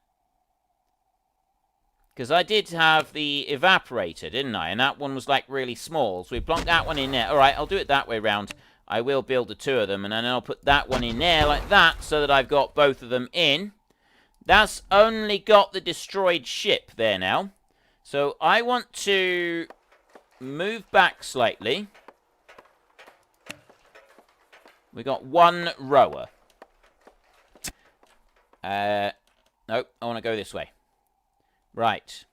Because I did have the evaporator, didn't I? And that one was like really small. So we plonked that one in there. Alright, I'll do it that way round. I will build the 2 of them, and then I'll put that one in there like that so that I've got both of them in. That's only got the destroyed ship there now. So I want to move back slightly. We got 1 rower. Nope, I want to go this way. Right.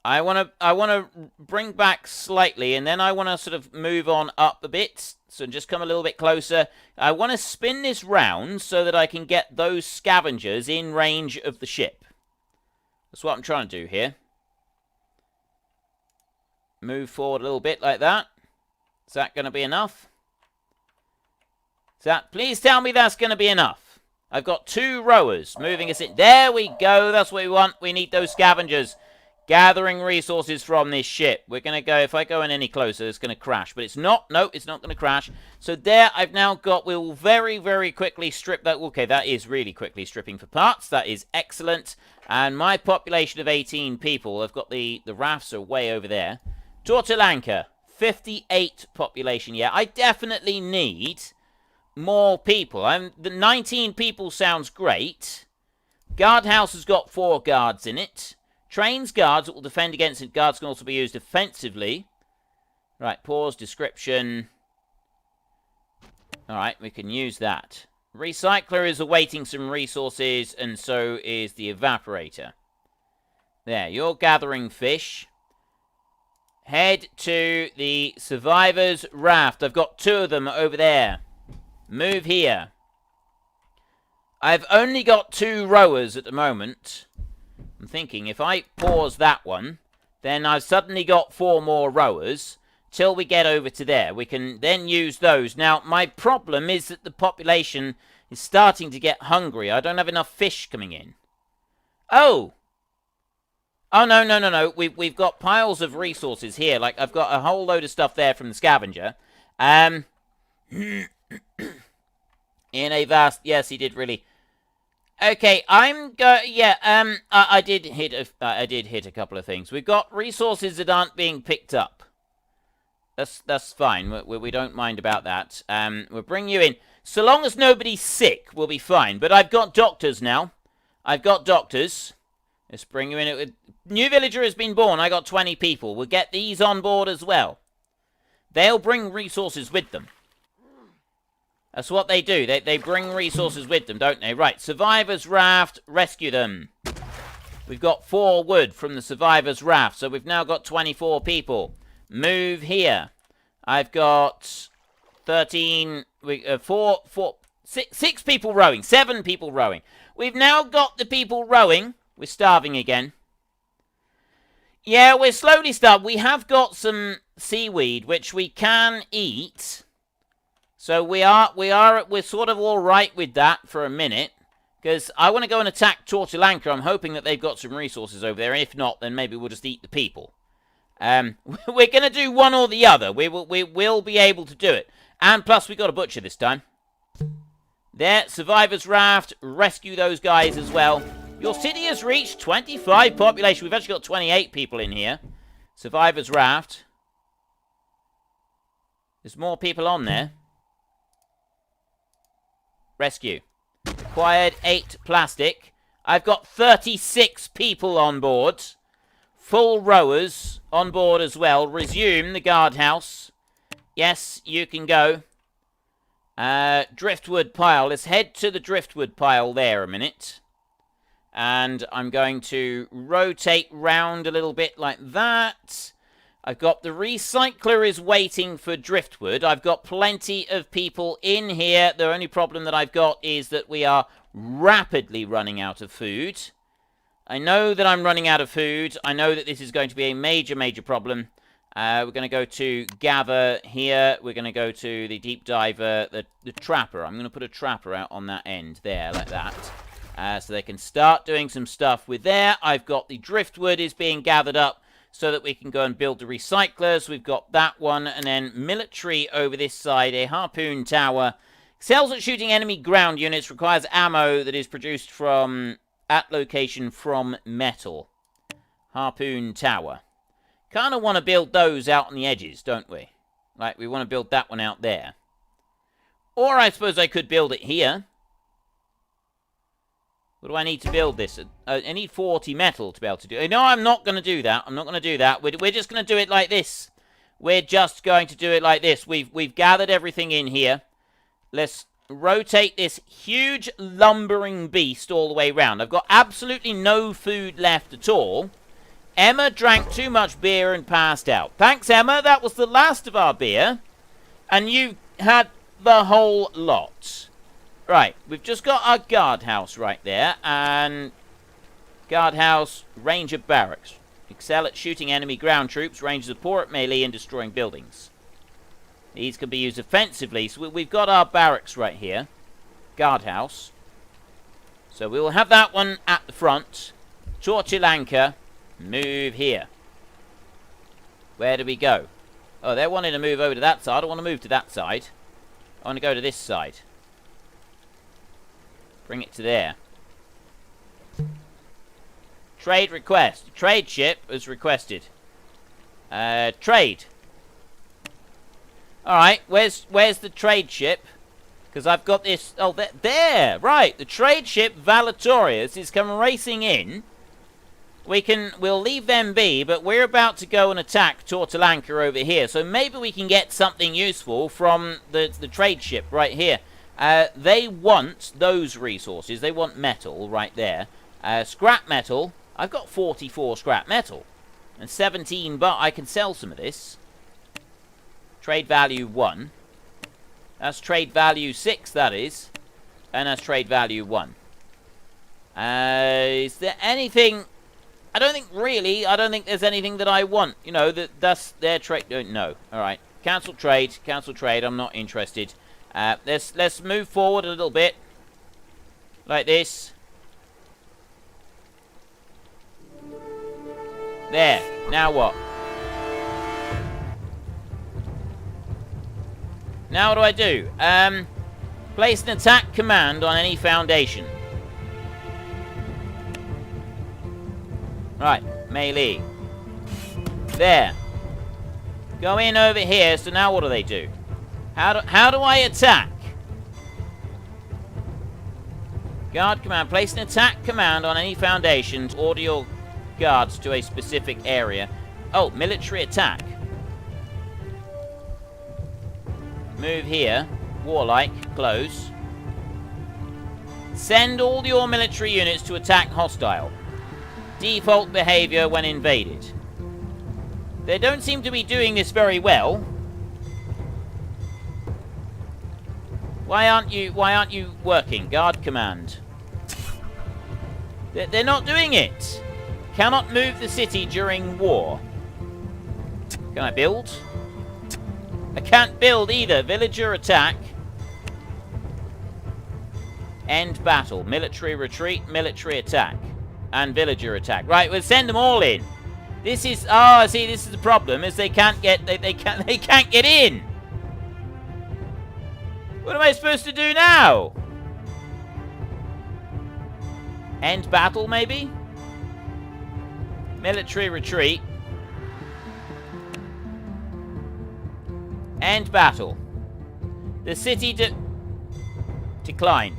I want to bring back slightly, and then I want to sort of move on up a bit. So just come a little bit closer. I want to spin this round so that I can get those scavengers in range of the ship. That's what I'm trying to do here. Move forward a little bit like that. Is that going to be enough? Please tell me that's going to be enough. I've got 2 rowers moving us in. There we go. That's what we want. We need those scavengers. Gathering resources from this ship. We're going to go, if I go in any closer, it's going to crash. But it's not, no, it's not going to crash. So there, I've now got, we'll very, very quickly strip that. Okay, that is really quickly stripping for parts. That is excellent. And my population of 18 people, I've got the rafts are way over there. Tortulanka, 58 population. Yeah, I definitely need more people. The 19 people sounds great. Guardhouse has got 4 guards in it. Trains guards that will defend against it. Guards can also be used offensively. Right, pause, description. Alright, we can use that. Recycler is awaiting some resources, and so is the evaporator. There, you're gathering fish. Head to the survivor's raft. I've got 2 of them over there. Move here. I've only got 2 rowers at the moment. I'm thinking, if I pause that one, then I've suddenly got 4 more rowers. Till we get over to there. We can then use those. Now, my problem is that the population is starting to get hungry. I don't have enough fish coming in. Oh! Oh, no. We've got piles of resources here. Like, I've got a whole load of stuff there from the scavenger. In a vast... Yes, he did really... Okay, I did hit a couple of things. We've got resources that aren't being picked up. That's fine. We don't mind about that. We'll bring you in. So long as nobody's sick, we'll be fine. But I've got doctors now. I've got doctors. Let's bring you in. New villager has been born. I got 20 people. We'll get these on board as well. They'll bring resources with them. That's what they do. They bring resources with them, don't they? Right, survivor's raft, rescue them. We've got 4 wood from the survivor's raft, so we've now got 24 people. Move here. I've got 13, 6 people rowing, 7 people rowing. We've now got the people rowing. We're starving again. Yeah, we're slowly starving. We have got some seaweed, which we can eat. So we're sort of all right with that for a minute, because I want to go and attack Tortulanka. I'm hoping that they've got some resources over there. If not, then maybe we'll just eat the people. We're going to do one or the other. We will be able to do it. And plus, we got a butcher this time. There, survivor's raft. Rescue those guys as well. Your city has reached 25 population. We've actually got 28 people in here. Survivor's raft. There's more people on there. Rescue. Acquired 8 plastic. I've got 36 people on board. Full rowers on board as well. Resume the guardhouse. Yes, you can go. Driftwood pile. Let's head to the driftwood pile there a minute. And I'm going to rotate round a little bit like that. I've got the recycler is waiting for driftwood. I've got plenty of people in here. The only problem that I've got is that we are rapidly running out of food. I know that I'm running out of food. I know that this is going to be a major, major problem. We're going to go to gather here. We're going to go to the deep diver, the trapper. I'm going to put a trapper out on that end there, like that. So they can start doing some stuff with there. I've got the driftwood is being gathered up, so that we can go and build the recyclers. We've got that one. And then military over this side. A harpoon tower. Excels at shooting enemy ground units. Requires ammo that is produced from... at location from metal. Harpoon tower. Kind of want to build those out on the edges, don't we? Like, we want to build that one out there. Or I suppose I could build it here. What do I need to build this? I need 40 metal to be able to do it. No, I'm not going to do that. I'm not going to do that. We're just going to do it like this. We're just going to do it like this. We've gathered everything in here. Let's rotate this huge lumbering beast all the way around. I've got absolutely no food left at all. Emma drank too much beer and passed out. Thanks, Emma. That was the last of our beer. And you had the whole lot. Right, we've just got our guardhouse right there, and guardhouse, ranger barracks. Excel at shooting enemy ground troops, rangers are poor at melee and destroying buildings. These can be used offensively, so we've got our barracks right here. Guardhouse. So we will have that one at the front. Tortulanka. Move here. Where do we go? Oh, they're wanting to move over to that side. I don't want to move to that side. I want to go to this side. Bring it to there. Trade request. Trade ship is requested. Trade. Alright, where's the trade ship? Because I've got this... Oh, there! Right, the trade ship Valatorius is coming racing in. We'll leave them be, but we're about to go and attack Tortalanka over here. So maybe we can get something useful from the trade ship right here. They want those resources. They want metal right there. Scrap metal. I've got 44 scrap metal. And 17, but I can sell some of this. Trade value 1. That's trade value 6, that is. And that's trade value 1. Is there anything... I don't think there's anything that I want. You know, that's their trade... No. Alright. Cancel trade. Cancel trade. I'm not interested. Let's move forward a little bit. Like this. There. Now what? Now what do I do? Place an attack command on any foundation. Right, melee. There. Go in over here, so now what do they do? How do I attack? Guard command. Place an attack command on any foundations. Order your guards to a specific area. Oh, military attack. Move here. Warlike. Close. Send all your military units to attack hostile. Default behavior when invaded. They don't seem to be doing this very well. Why aren't you working? Guard command. They're not doing it. Cannot move the city during war. Can I build? I can't build either. Villager attack. End battle. Military retreat. Military attack. And villager attack. Right, we'll send them all in. This is... Oh, see, this is the problem, is they can't get... They can't get in. What am I supposed to do now? End battle, maybe? Military retreat. End battle. The city decline.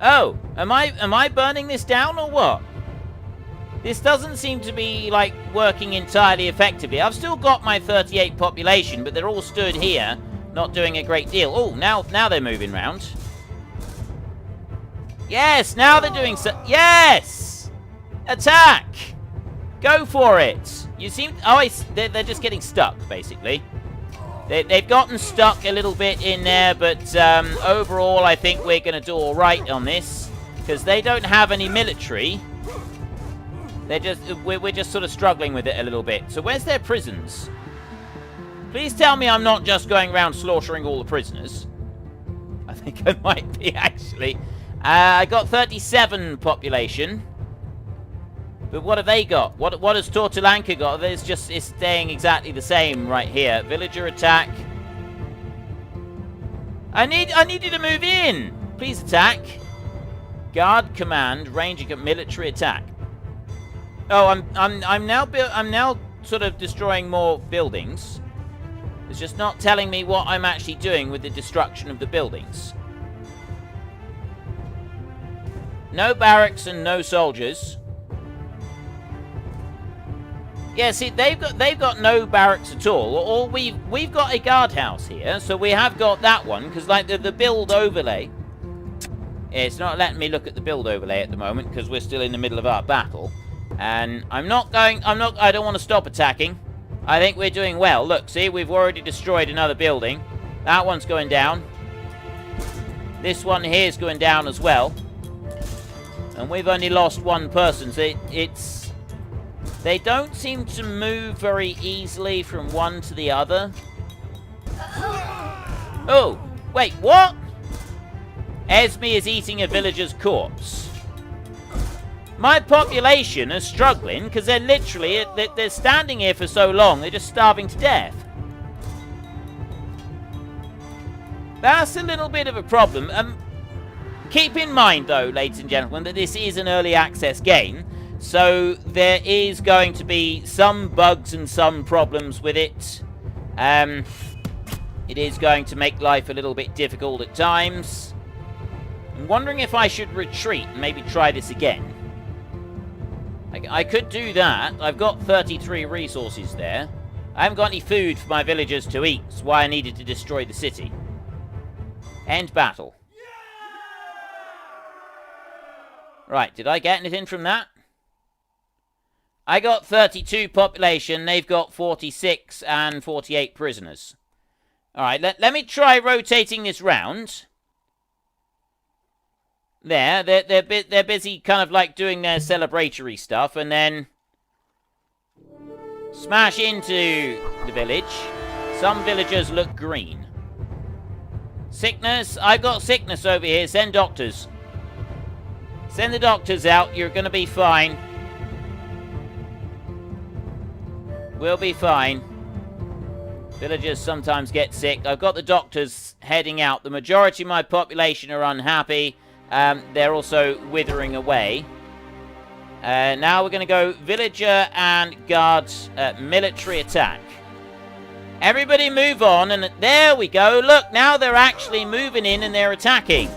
Oh, am I burning this down or what? This doesn't seem to be, like, working entirely effectively. I've still got my 38 population, but they're all stood here, not doing a great deal. Oh, now they're moving round. Yes, now they're doing so. Yes! Attack! Go for it! You seem... Oh, they're just getting stuck, basically. They've gotten stuck a little bit in there, but overall I think we're going to do all right on this. Because they don't have any military. We're just sort of struggling with it a little bit. So where's their prisons? Please tell me I'm not just going around slaughtering all the prisoners. I think I might be, actually. I got 37 population. But what have they got? What has Tortalanka got? It's staying exactly the same right here. Villager attack. I need you to move in. Please attack. Guard command. Ranger military attack. Oh, I'm now sort of destroying more buildings. It's just not telling me what I'm actually doing with the destruction of the buildings. No barracks and no soldiers. Yeah, see, they've got no barracks at all. Or we've got a guardhouse here, so we have got that one because, like, the build overlay. Yeah, it's not letting me look at the build overlay at the moment because we're still in the middle of our battle, and I don't want to stop attacking. I think we're doing well. Look, see, we've already destroyed another building. That one's going down. This one here is going down as well, and we've only lost one person. So they don't seem to move very easily from one to the other. Oh, wait, what? Esme is eating a villager's corpse. My population is struggling because they're literally, they're standing here for so long, they're just starving to death. That's a little bit of a problem. Keep in mind, though, ladies and gentlemen, that this is an early access game, so there is going to be some bugs and some problems with it. It is going to make life a little bit difficult at times. I'm wondering if I should retreat and maybe try this again. I could do that. I've got 33 resources there. I haven't got any food for my villagers to eat. That's why I needed to destroy the city. End battle. Right, did I get anything from that? I got 32 population. They've got 46 and 48 prisoners. Alright, let me try rotating this round. There, they're busy kind of like doing their celebratory stuff, and then smash into the village. Some villagers look green. Sickness, I've got sickness over here. Send doctors. Send the doctors out. You're going to be fine. We'll be fine. Villagers sometimes get sick. I've got the doctors heading out. The majority of my population are unhappy. They're also withering away. Now we're going to go villager and guard military attack. Everybody move on, and there we go. Look, now they're actually moving in and they're attacking.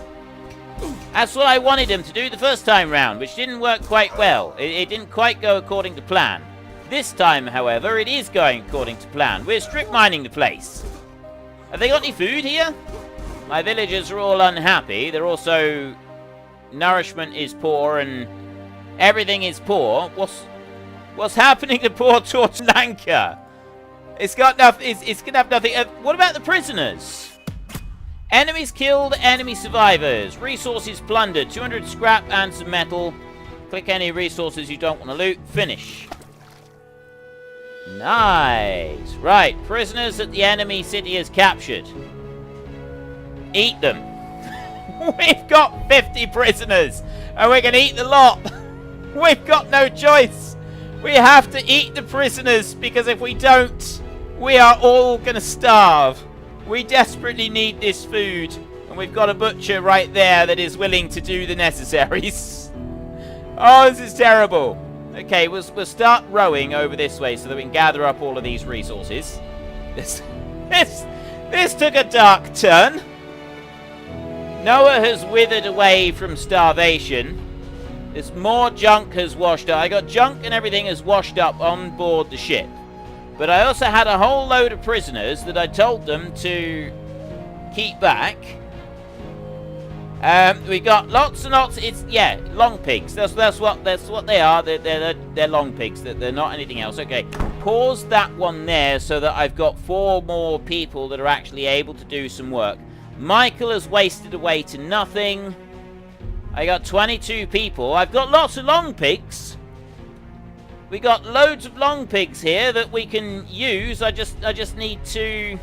That's what I wanted them to do the first time round, which didn't work quite well. It didn't quite go according to plan. This time, however, it is going according to plan. We're strip mining the place. Have they got any food here? My villagers are all unhappy. They're also... nourishment is poor and everything is poor. What's happening to poor Sri Lanka? It's got nothing. It's gonna have nothing. What about the prisoners? Enemies killed, enemy survivors. Resources plundered. 200 scrap and some metal. Click any resources you don't want to loot. Finish. Nice. Right, prisoners that the enemy city has captured. Eat them. We've got 50 prisoners, and we're going to eat the lot. We've got no choice. We have to eat the prisoners, because if we don't, we are all going to starve. We desperately need this food, and we've got a butcher right there that is willing to do the necessaries. Oh, this is terrible. Okay, we'll start rowing over this way so that we can gather up all of these resources. This took a dark turn. Noah has withered away from starvation. There's more junk has washed up. I got junk and everything has washed up on board the ship. But I also had a whole load of prisoners that I told them to keep back. We got lots and lots. It's long pigs. That's what they are. They're long pigs. They're not anything else. Okay, pause that one there so that I've got 4 more people that are actually able to do some work. Michael has wasted away to nothing. I got 22 people. I've got lots of long pigs. We got loads of long pigs here that we can use. I just need to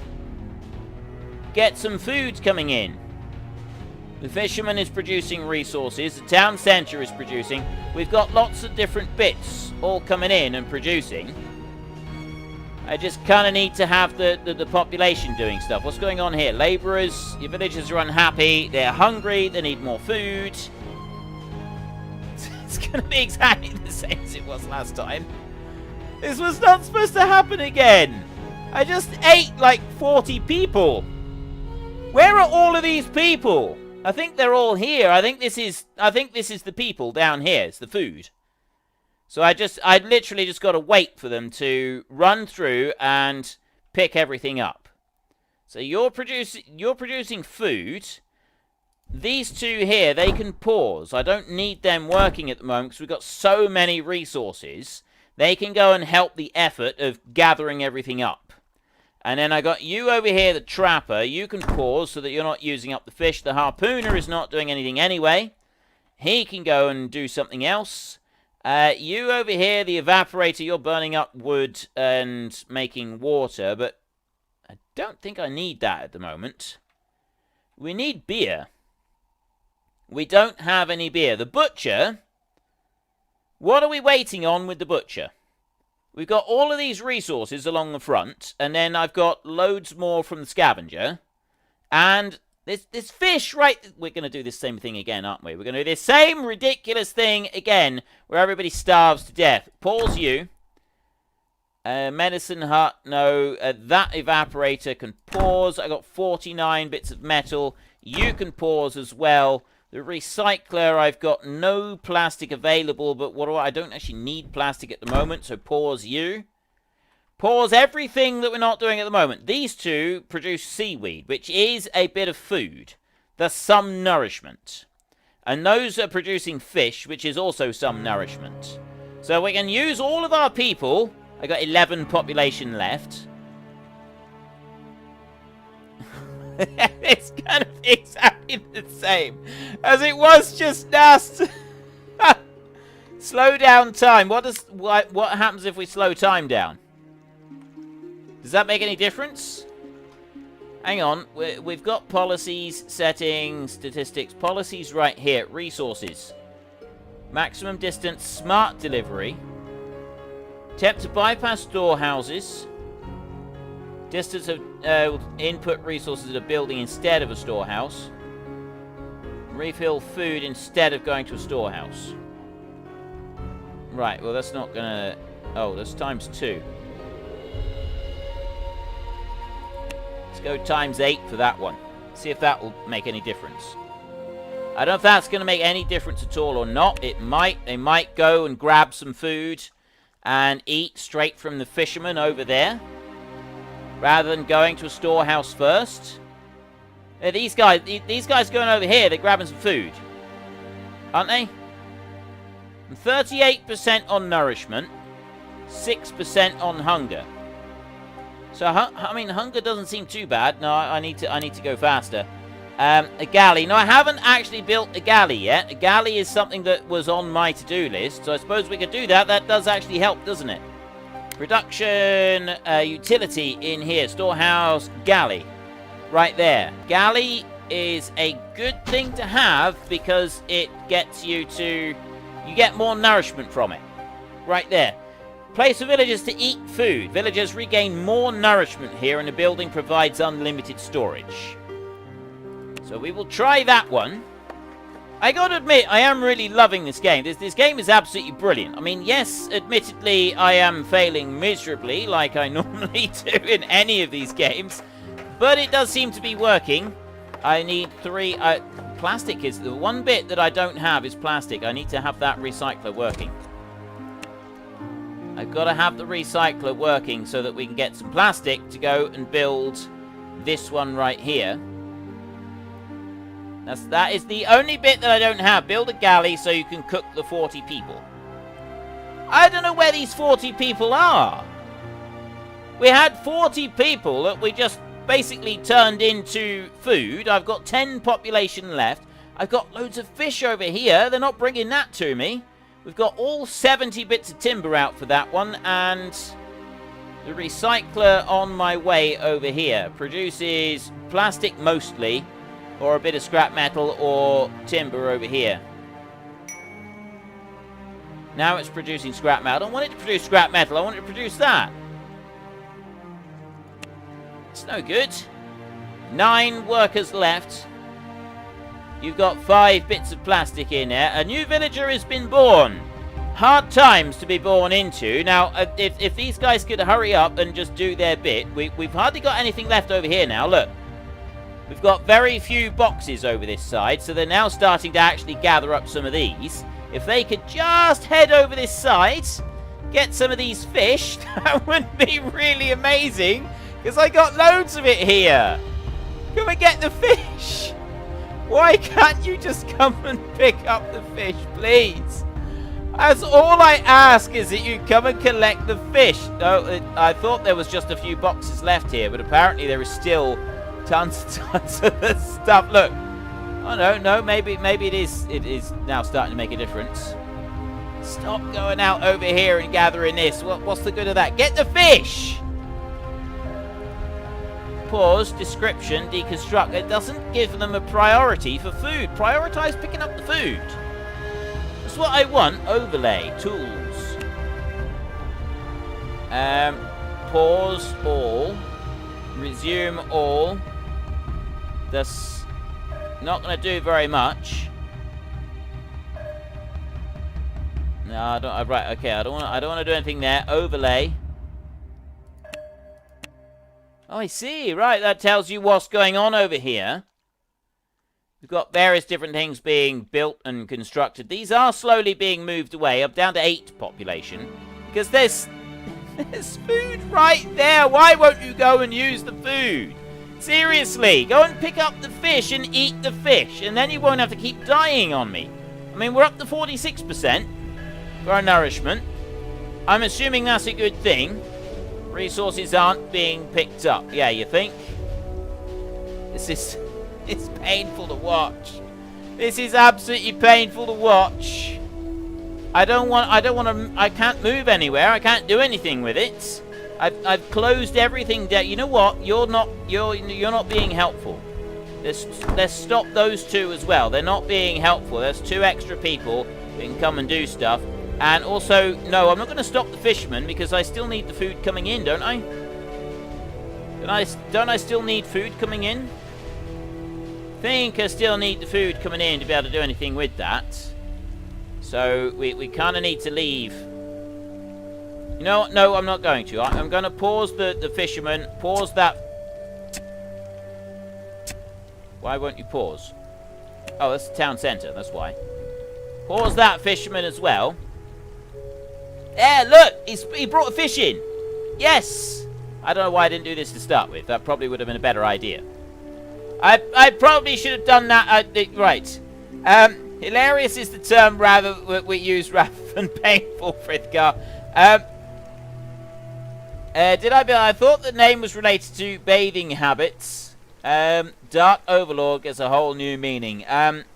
get some food coming in. The fisherman is producing resources. The town centre is producing. We've got lots of different bits all coming in and producing. I just kind of need to have the population doing stuff. What's going on here? Labourers, your villagers are unhappy. They're hungry. They need more food. It's going to be exactly the same as it was last time. This was not supposed to happen again. I just ate like 40 people. Where are all of these people? I think they're all here. I think this is the people down here. It's the food. So I literally just got to wait for them to run through and pick everything up. So you're producing food. These two here, they can pause. I don't need them working at the moment because we've got so many resources. They can go and help the effort of gathering everything up. And then I got you over here, the trapper. You can pause so that you're not using up the fish. The harpooner is not doing anything anyway. He can go and do something else. You over here, the evaporator, you're burning up wood and making water, but I don't think I need that at the moment. We need beer. We don't have any beer. The butcher What are we waiting on with the butcher? We've got all of these resources along the front, and then I've got loads more from the scavenger. And this fish, right? We're going to do the same thing again, aren't we? We're going to do this same ridiculous thing again, where everybody starves to death. Pause you. Medicine hut, no. That evaporator can pause. I got 49 bits of metal. You can pause as well. The recycler, I've got no plastic available, but I don't actually need plastic at the moment, so pause you. Pause everything that we're not doing at the moment. These two produce seaweed, which is a bit of food. There's some nourishment. And those are producing fish, which is also some nourishment. So we can use all of our people. I got 11 population left. It's kind of exactly the same as it was just now. Slow down time. What happens if we slow time down? Does that make any difference? Hang on. We've got policies, settings, statistics. Policies right here. Resources. Maximum distance, smart delivery. Attempt to bypass storehouses. Distance of input resources at a building instead of a storehouse. Refill food instead of going to a storehouse. Right, well that's not gonna... Oh, that's times 2. Let's go times 8 for that one. See if that will make any difference. I don't know if that's going to make any difference at all or not. It might. They might go and grab some food and eat straight from the fisherman over there, rather than going to a storehouse first. These guys going over here, they're grabbing some food, aren't they? 38% on nourishment, 6% on hunger. So I mean, hunger doesn't seem too bad. No, I need to go faster. A galley. No, I haven't actually built a galley yet. A galley is something that was on my to-do list, so I suppose we could do that. That does actually help, doesn't it? Production, utility in here. Storehouse, galley. Right there. Galley is a good thing to have because it gets you to... You get more nourishment from it. Right there. Place for villagers to eat food. Villagers regain more nourishment here, and the building provides unlimited storage. So we will try that one. I gotta admit, I am really loving this game. This game is absolutely brilliant. I mean, yes, admittedly, I am failing miserably, like I normally do in any of these games. But it does seem to be working. I need 3... plastic is the one bit that I don't have is plastic. I need to have that recycler working. I've got to have the recycler working so that we can get some plastic to go and build this one right here. That is the only bit that I don't have. Build a galley so you can cook the 40 people. I don't know where these 40 people are. We had 40 people that we just basically turned into food. I've got 10 population left. I've got loads of fish over here. They're not bringing that to me. We've got all 70 bits of timber out for that one. And the recycler on my way over here produces plastic mostly, or a bit of scrap metal or timber over here. Now it's producing scrap metal. I don't want it to produce scrap metal. I want it to produce that. It's no good. 9 workers left. You've got 5 bits of plastic in there. A new villager has been born. Hard times to be born into. Now, if these guys could hurry up and just do their bit. We've hardly got anything left over here now. Look. We've got very few boxes over this side, so they're now starting to actually gather up some of these. If they could just head over this side, get some of these fish, that would be really amazing, because I got loads of it here. Come and get the fish. Why can't you just come and pick up the fish, please? That's all I ask, is that you come and collect the fish. No, I thought there was just a few boxes left here, but apparently there is still tons of the stuff. Look. Oh no, maybe it is now starting to make a difference. Stop going out over here and gathering this. What's the good of that? Get the fish! Pause, description, deconstruct. It doesn't give them a priority for food. Prioritize picking up the food. this what I want? Overlay. Tools. Pause all. Resume all. That's not going to do very much. No, I don't. Right, okay. I don't want to do anything there. Overlay. Oh, I see. Right, that tells you what's going on over here. We've got various different things being built and constructed. These are slowly being moved away. I'm down to 8 population. Because there's food right there. Why won't you go and use the food? Seriously, go and pick up the fish and eat the fish. And then you won't have to keep dying on me. I mean, we're up to 46% for our nourishment. I'm assuming that's a good thing. Resources aren't being picked up. Yeah, you think? It's painful to watch. This is absolutely painful to watch. I can't move anywhere. I can't do anything with it. I've closed everything down. You know what? You're not being helpful. Let's stop those two as well. They're not being helpful. There's 2 extra people who can come and do stuff. And also, no, I'm not going to stop the fishermen because I still need the food coming in, don't I? Don't I still need food coming in? I think I still need the food coming in to be able to do anything with that. So we kind of need to leave. You know what? No, I'm not going to. I'm going to pause the fisherman. Pause that. Why won't you pause? Oh, that's the town centre. That's why. Pause that fisherman as well. Yeah, look! He brought a fish in. Yes! I don't know why I didn't do this to start with. That probably would have been a better idea. I probably should have done that. Right. Hilarious is the term we use rather than painful, Frithgar. I thought the name was related to bathing habits. Dark Overlord gets a whole new meaning.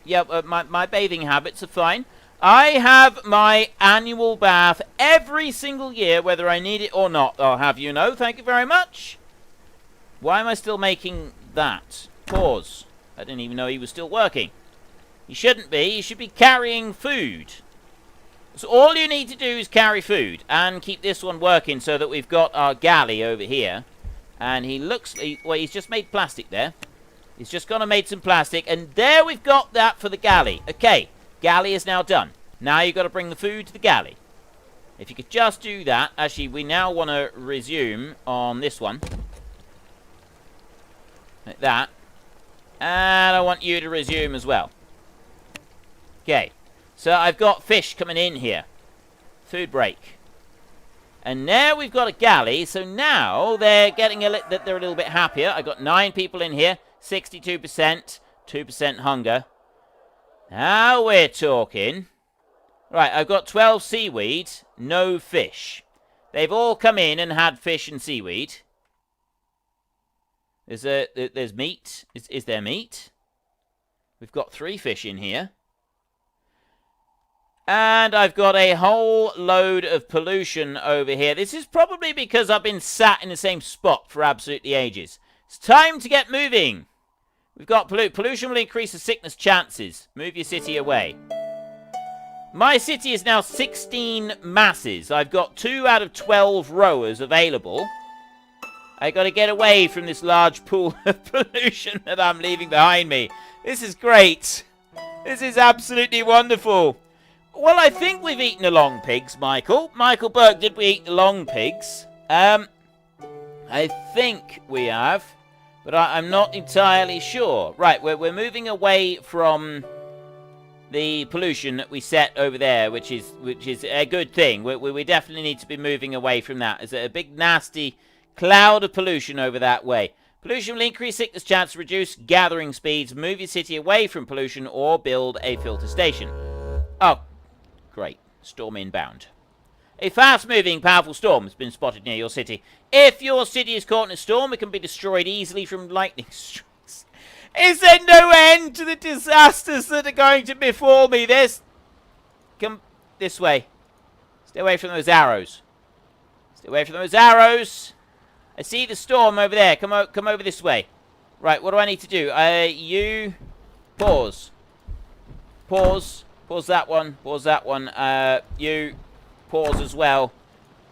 Yeah, my bathing habits are fine. I have my annual bath every single year, whether I need it or not. I'll have you know. Thank you very much. Why am I still making that? Pause. I didn't even know he was still working. He shouldn't be. He should be carrying food. So all you need to do is carry food and keep this one working so that we've got our galley over here. And he's just made plastic there. He's just gone and made some plastic. And there we've got that for the galley. Okay, galley is now done. Now you've got to bring the food to the galley. If you could just do that. Actually, we now want to resume on this one. Like that. And I want you to resume as well. Okay. So I've got fish coming in here. Food break. And now we've got a galley. So now they're getting they're a little bit happier. I've got 9 people in here. 62%. 2% hunger. Now we're talking. Right, I've got 12 seaweed. No fish. They've all come in and had fish and seaweed. There's meat. Is there meat? We've got 3 fish in here. And I've got a whole load of pollution over here. This is probably because I've been sat in the same spot for absolutely ages. It's time to get moving. We've got pollution will increase the sickness chances. Move your city away. My city is now 16 masses. I've got 2 out of 12 rowers available. I got to get away from this large pool of pollution that I'm leaving behind me. This is great. This is absolutely wonderful. Well, I think we've eaten the long pigs, Michael. Michael Burke, did we eat the long pigs? I think we have, but I'm not entirely sure. Right, we're moving away from the pollution that we set over there, which is a good thing. We definitely need to be moving away from that. There's a big nasty cloud of pollution over that way. Pollution will increase sickness chance, reduce gathering speeds, move your city away from pollution, or build a filter station. Oh, great. Storm inbound. A fast-moving, powerful storm has been spotted near your city. If your city is caught in a storm, it can be destroyed easily from lightning strikes. Is there no end to the disasters that are going to befall me? Come this way. Stay away from those arrows. Stay away from those arrows. I see the storm over there. Come over this way. Right, what do I need to do? You... Pause. Pause. Pause that one. Pause that one. You pause as well.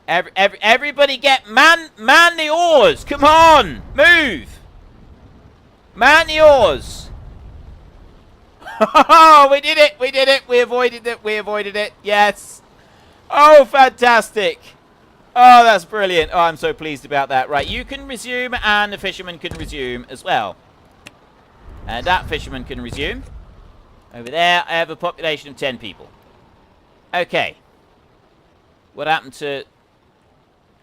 Everybody man the oars. Come on. Move. Man the oars. Oh, we did it. We did it. We avoided it. We avoided it. Yes. Oh, fantastic. Oh, that's brilliant. Oh, I'm so pleased about that. Right, you can resume and the fisherman can resume as well. And that fisherman can resume. Over there, I have a population of 10 people. Okay. What happened to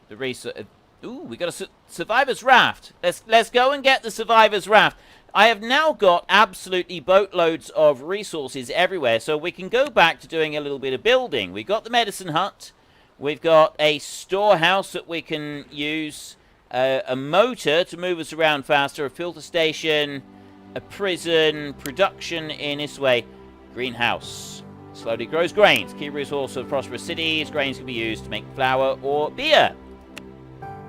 the resource? Ooh, we got a survivor's raft. Let's go and get the survivor's raft. I have now got absolutely boatloads of resources everywhere, so we can go back to doing a little bit of building. We've got the medicine hut. We've got a storehouse that we can use. A motor to move us around faster. A filter station. A prison, production in this way, greenhouse. Slowly grows grains. Key resource of prosperous cities. Grains can be used to make flour or beer.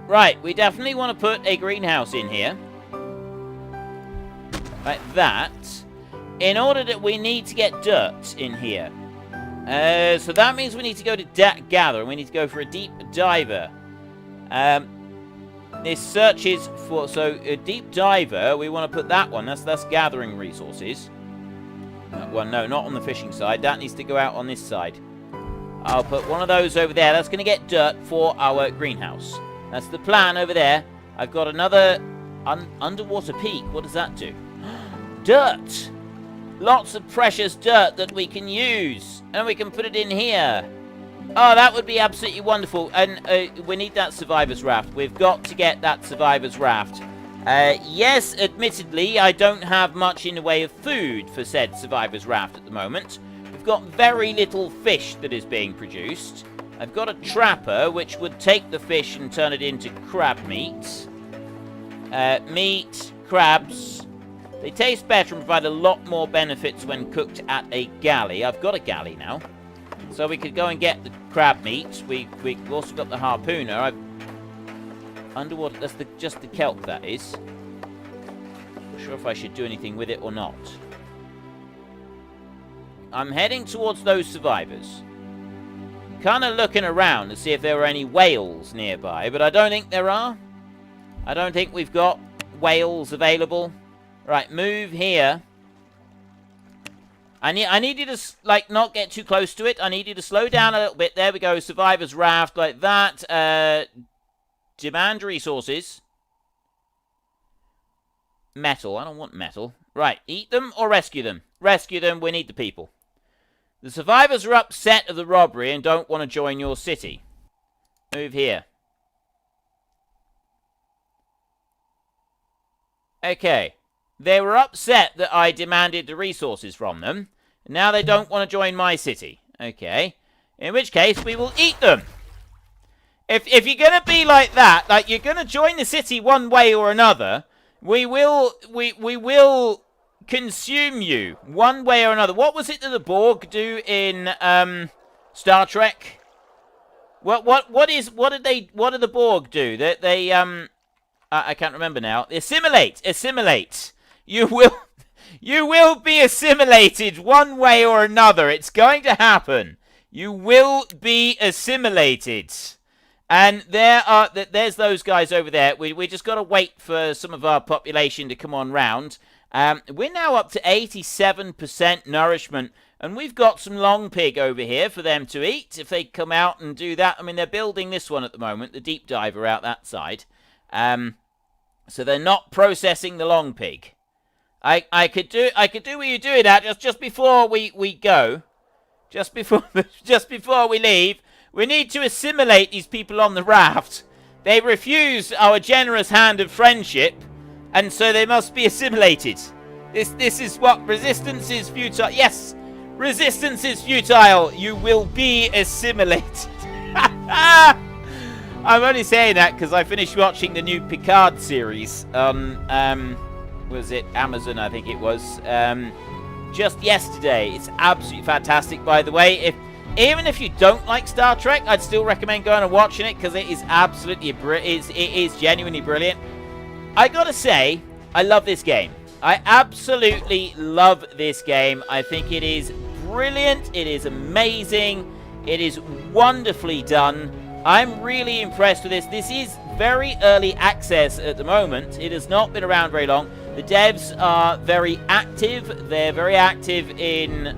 Right, we definitely want to put a greenhouse in here. Like that. In order that we need to get dirt in here. So that means we need to go to gather. And we need to go for a deep diver. This searches for, so a deep diver, we want to put that one, that's gathering resources. That one, no, not on the fishing side, that needs to go out on this side. I'll put one of those over there, that's going to get dirt for our greenhouse. That's the plan over there. I've got another underwater peak, what does that do? Dirt! Lots of precious dirt that we can use, and we can put it in here. Oh, that would be absolutely wonderful. And we need that survivor's raft. We've got to get that survivor's raft. Yes, admittedly, I don't have much in the way of food for said survivor's raft at the moment. We've got very little fish that is being produced. I've got a trapper, which would take the fish and turn it into crab meat. Meat, crabs. They taste better and provide a lot more benefits when cooked at a galley. I've got a galley now. So we could go and get the crab meat. We've also got the harpooner. Underwater, that's just the kelp, that is. Not sure if I should do anything with it or not. I'm heading towards those survivors. Kind of looking around to see if there are any whales nearby, but I don't think there are. I don't think we've got whales available. Right, move here. I need you to, like, not get too close to it. I need you to slow down a little bit. There we go. Survivor's raft, like that. Demand resources. Metal. I don't want metal. Right, eat them or rescue them? Rescue them. We need the people. The survivors are upset of the robbery and don't want to join your city. Move here. Okay. They were upset that I demanded the resources from them. Now they don't want to join my city. Okay. In which case, we will eat them. If you're going to be like that, like you're going to join the city one way or another, we will consume you one way or another. What was it that the Borg do in Star Trek? What do the Borg do? They I can't remember now. Assimilate. You will be assimilated one way or another. It's going to happen. You will be assimilated. And there's those guys over there. We just got to wait for some of our population to come on round. We're now up to 87% nourishment. And we've got some long pig over here for them to eat. If they come out and do that. I mean, they're building this one at the moment. The deep diver out that side. So they're not processing the long pig. I could do what you're doing at just before we go. Just before we leave. We need to assimilate these people on the raft. They refuse our generous hand of friendship, and so they must be assimilated. This is what resistance is futile. Yes, resistance is futile. You will be assimilated. I'm only saying that because I finished watching the new Picard series on, was it Amazon, I think it was, just yesterday. It's absolutely fantastic, by the way. Even if you don't like Star Trek, I'd still recommend going and watching it because it is absolutely it is genuinely brilliant. I gotta say, I love this game. I absolutely love this game. I think it is brilliant. It is amazing. It is wonderfully done. I'm really impressed with this. This is very early access at the moment. It has not been around very long. The devs are very active. They're very active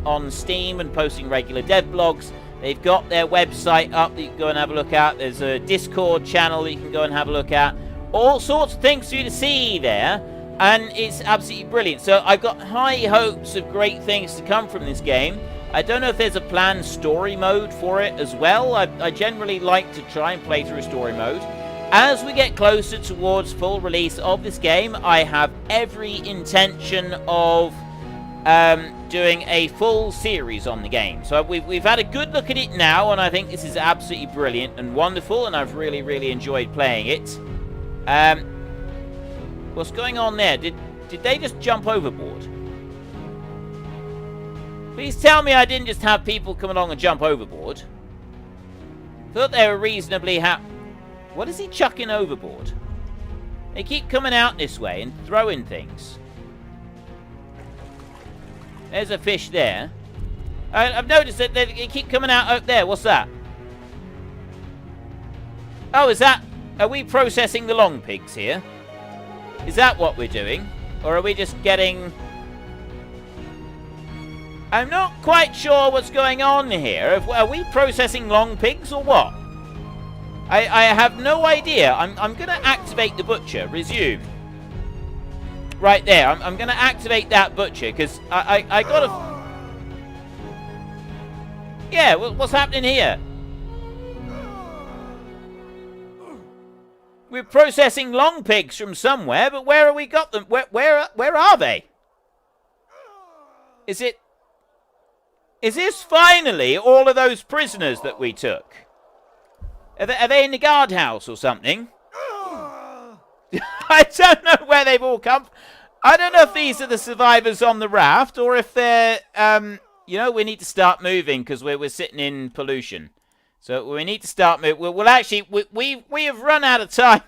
on Steam and posting regular dev blogs. They've got their website up that you can go and have a look at. There's a Discord channel that you can go and have a look at. All sorts of things for you to see there. And it's absolutely brilliant. So I've got high hopes of great things to come from this game. I don't know if there's a planned story mode for it as well. I generally like to try and play through story mode. As we get closer towards full release of this game, I have every intention of doing a full series on the game. So we've had a good look at it now, and I think this is absolutely brilliant and wonderful, and I've really, really enjoyed playing it. What's going on there? Did they just jump overboard? Please tell me I didn't just have people come along and jump overboard. Thought they were reasonably What is he chucking overboard? They keep coming out this way and throwing things. There's a fish there. I've noticed that they keep coming out up there. What's that? Oh, is that... Are we processing the long pigs here? Is that what we're doing? Or are we just getting... I'm not quite sure what's going on here. Are we processing long pigs or what? I have no idea. I'm going to activate the butcher. Resume. Right there. I'm going to activate that butcher because I got to... Yeah, what's happening here? We're processing long pigs from somewhere, but where have we got them? Where are they? Is this finally all of those prisoners that we took? Are they in the guardhouse or something? I don't know where they've all come from. I don't know if these are the survivors on the raft or if they're, you know, we need to start moving because we're sitting in pollution. So we need to start moving. We'll actually, we have run out of time.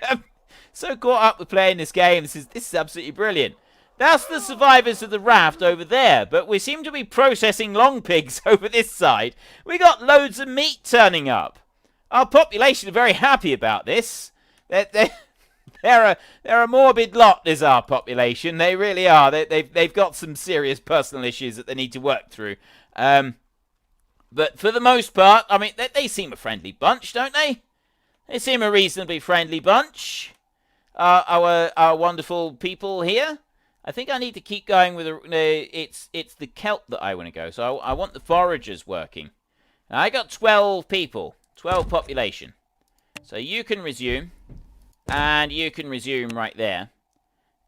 I'm so caught up with playing this game. This is absolutely brilliant. That's the survivors of the raft over there, but we seem to be processing long pigs over this side. We got loads of meat turning up. Our population are very happy about this. They're a morbid lot, is our population. They really are. They've got some serious personal issues that they need to work through. But for the most part, I mean, they seem a friendly bunch, don't they? They seem a reasonably friendly bunch. Our wonderful people here. I think I need to keep going with it's the kelp that I want to go. So I want the foragers working. Now, I got 12 people, 12 population. So you can resume, and you can resume right there.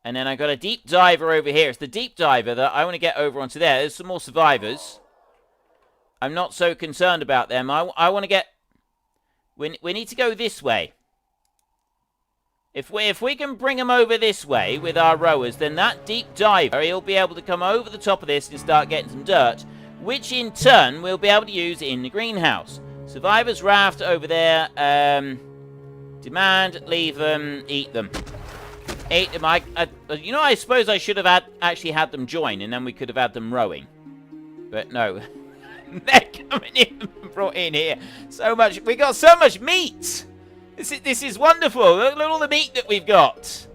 And then I got a deep diver over here. It's the deep diver that I want to get over onto there. There's some more survivors. I'm not so concerned about them. I want to get... We need to go this way. If we can bring them over this way with our rowers, then that deep diver, he'll be able to come over the top of this and start getting some dirt, which in turn we'll be able to use in the greenhouse. Survivors raft over there. Demand, leave them, eat them. Eat them. You know, I suppose I should have actually had them join, and then we could have had them rowing. But no. They're coming in and brought in here. So much. We got so much meat. This is wonderful. Look at all the meat that we've got.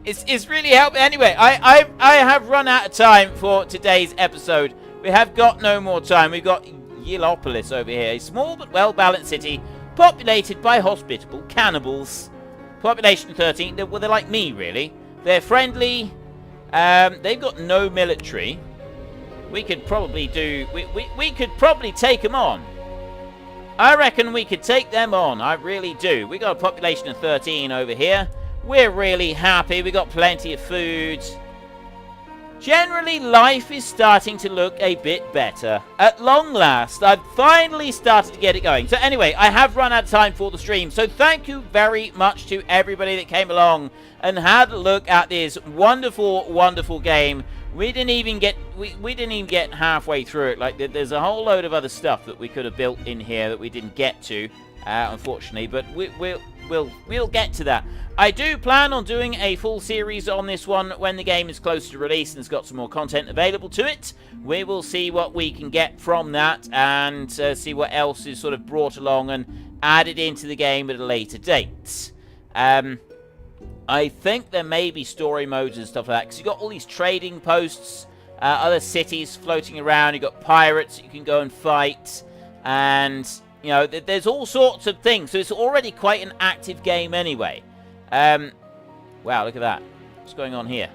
It's really helping. Anyway, I have run out of time for today's episode. We have got no more time. We've got Yilopolis over here. A small but well-balanced city populated by hospitable cannibals. Population 13. They're like me, really. They're friendly. They've got no military. We could probably do... We could probably take them on. I reckon we could take them on. I really do. We got a population of 13 over here. We're really happy. We got plenty of food. Generally, life is starting to look a bit better. At long last, I've finally started to get it going. So anyway, I have run out of time for the stream. So thank you very much to everybody that came along and had a look at this wonderful, wonderful game. We didn't even get halfway through it. Like, there's a whole load of other stuff that we could have built in here that we didn't get to. unfortunately. But we'll get to that. I do plan on doing a full series on this one when the game is close to release and it's got some more content available to it. We will see what we can get from that and see what else is sort of brought along and added into the game at a later date. I think there may be story modes and stuff like that, because you've got all these trading posts, other cities floating around, you've got pirates that you can go and fight, and, you know, there's all sorts of things, so it's already quite an active game anyway. Wow, look at that. What's going on here?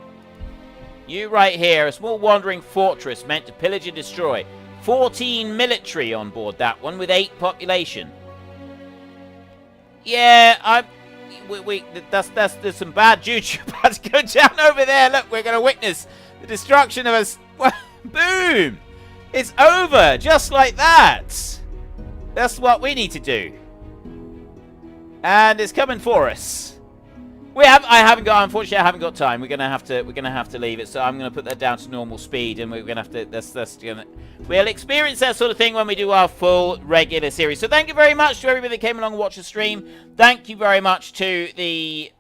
You right here, a small wandering fortress meant to pillage and destroy. 14 military on board that one, with 8 population. Yeah, there's some bad juju about to go down over there. Look, we're going to witness the destruction of us. Boom! It's over, just like that. That's what we need to do. And it's coming for us. Unfortunately, I haven't got time. We're gonna have to leave it. So I'm gonna put that down to normal speed, and we're gonna have to. We'll experience that sort of thing when we do our full regular series. So thank you very much to everybody that came along and watched the stream. Thank you very much to the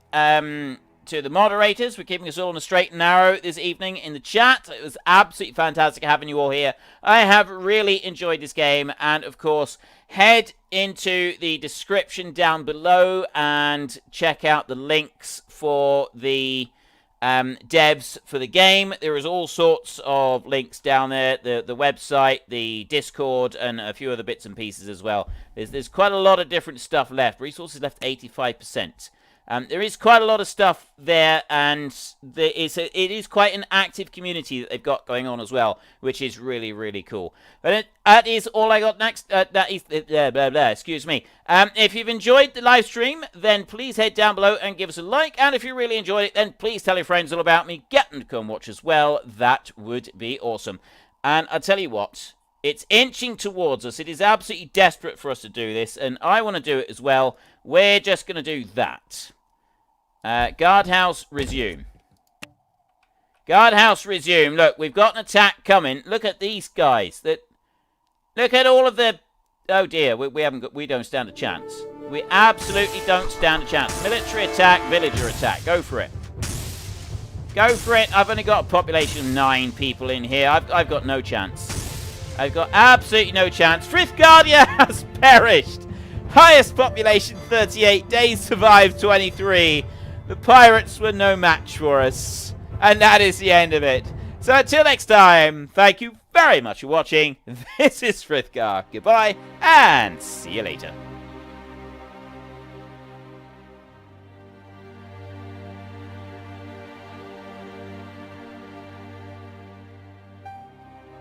moderators for keeping us all on a straight and narrow this evening in the chat. It was absolutely fantastic having you all here. I have really enjoyed this game, and of course, head into the description down below and check out the links for the devs for the game. There is all sorts of links down there, the website, the Discord, and a few other bits and pieces as well. There's quite a lot of different stuff left. Resources left 85%. There is quite a lot of stuff there, and it is quite an active community that they've got going on as well, which is really, really cool. But that is all I got next. That is excuse me. If you've enjoyed the live stream, then please head down below and give us a like. And if you really enjoyed it, then please tell your friends all about me. Get them to come watch as well. That would be awesome. And I'll tell you what. It's inching towards us. It is absolutely desperate for us to do this, and I want to do it as well. We're just going to do that. Guardhouse, resume. Guardhouse, resume. Look, we've got an attack coming. Look at these guys. Look at all of the... Oh, dear. We don't stand a chance. We absolutely don't stand a chance. Military attack, villager attack. Go for it. Go for it. I've only got a population of 9 people in here. I've got no chance. I've got absolutely no chance. Frithgardia has perished. Highest population, 38. Days survived, 23. The pirates were no match for us. And that is the end of it. So until next time, thank you very much for watching. This is Frithgar. Goodbye, and see you later.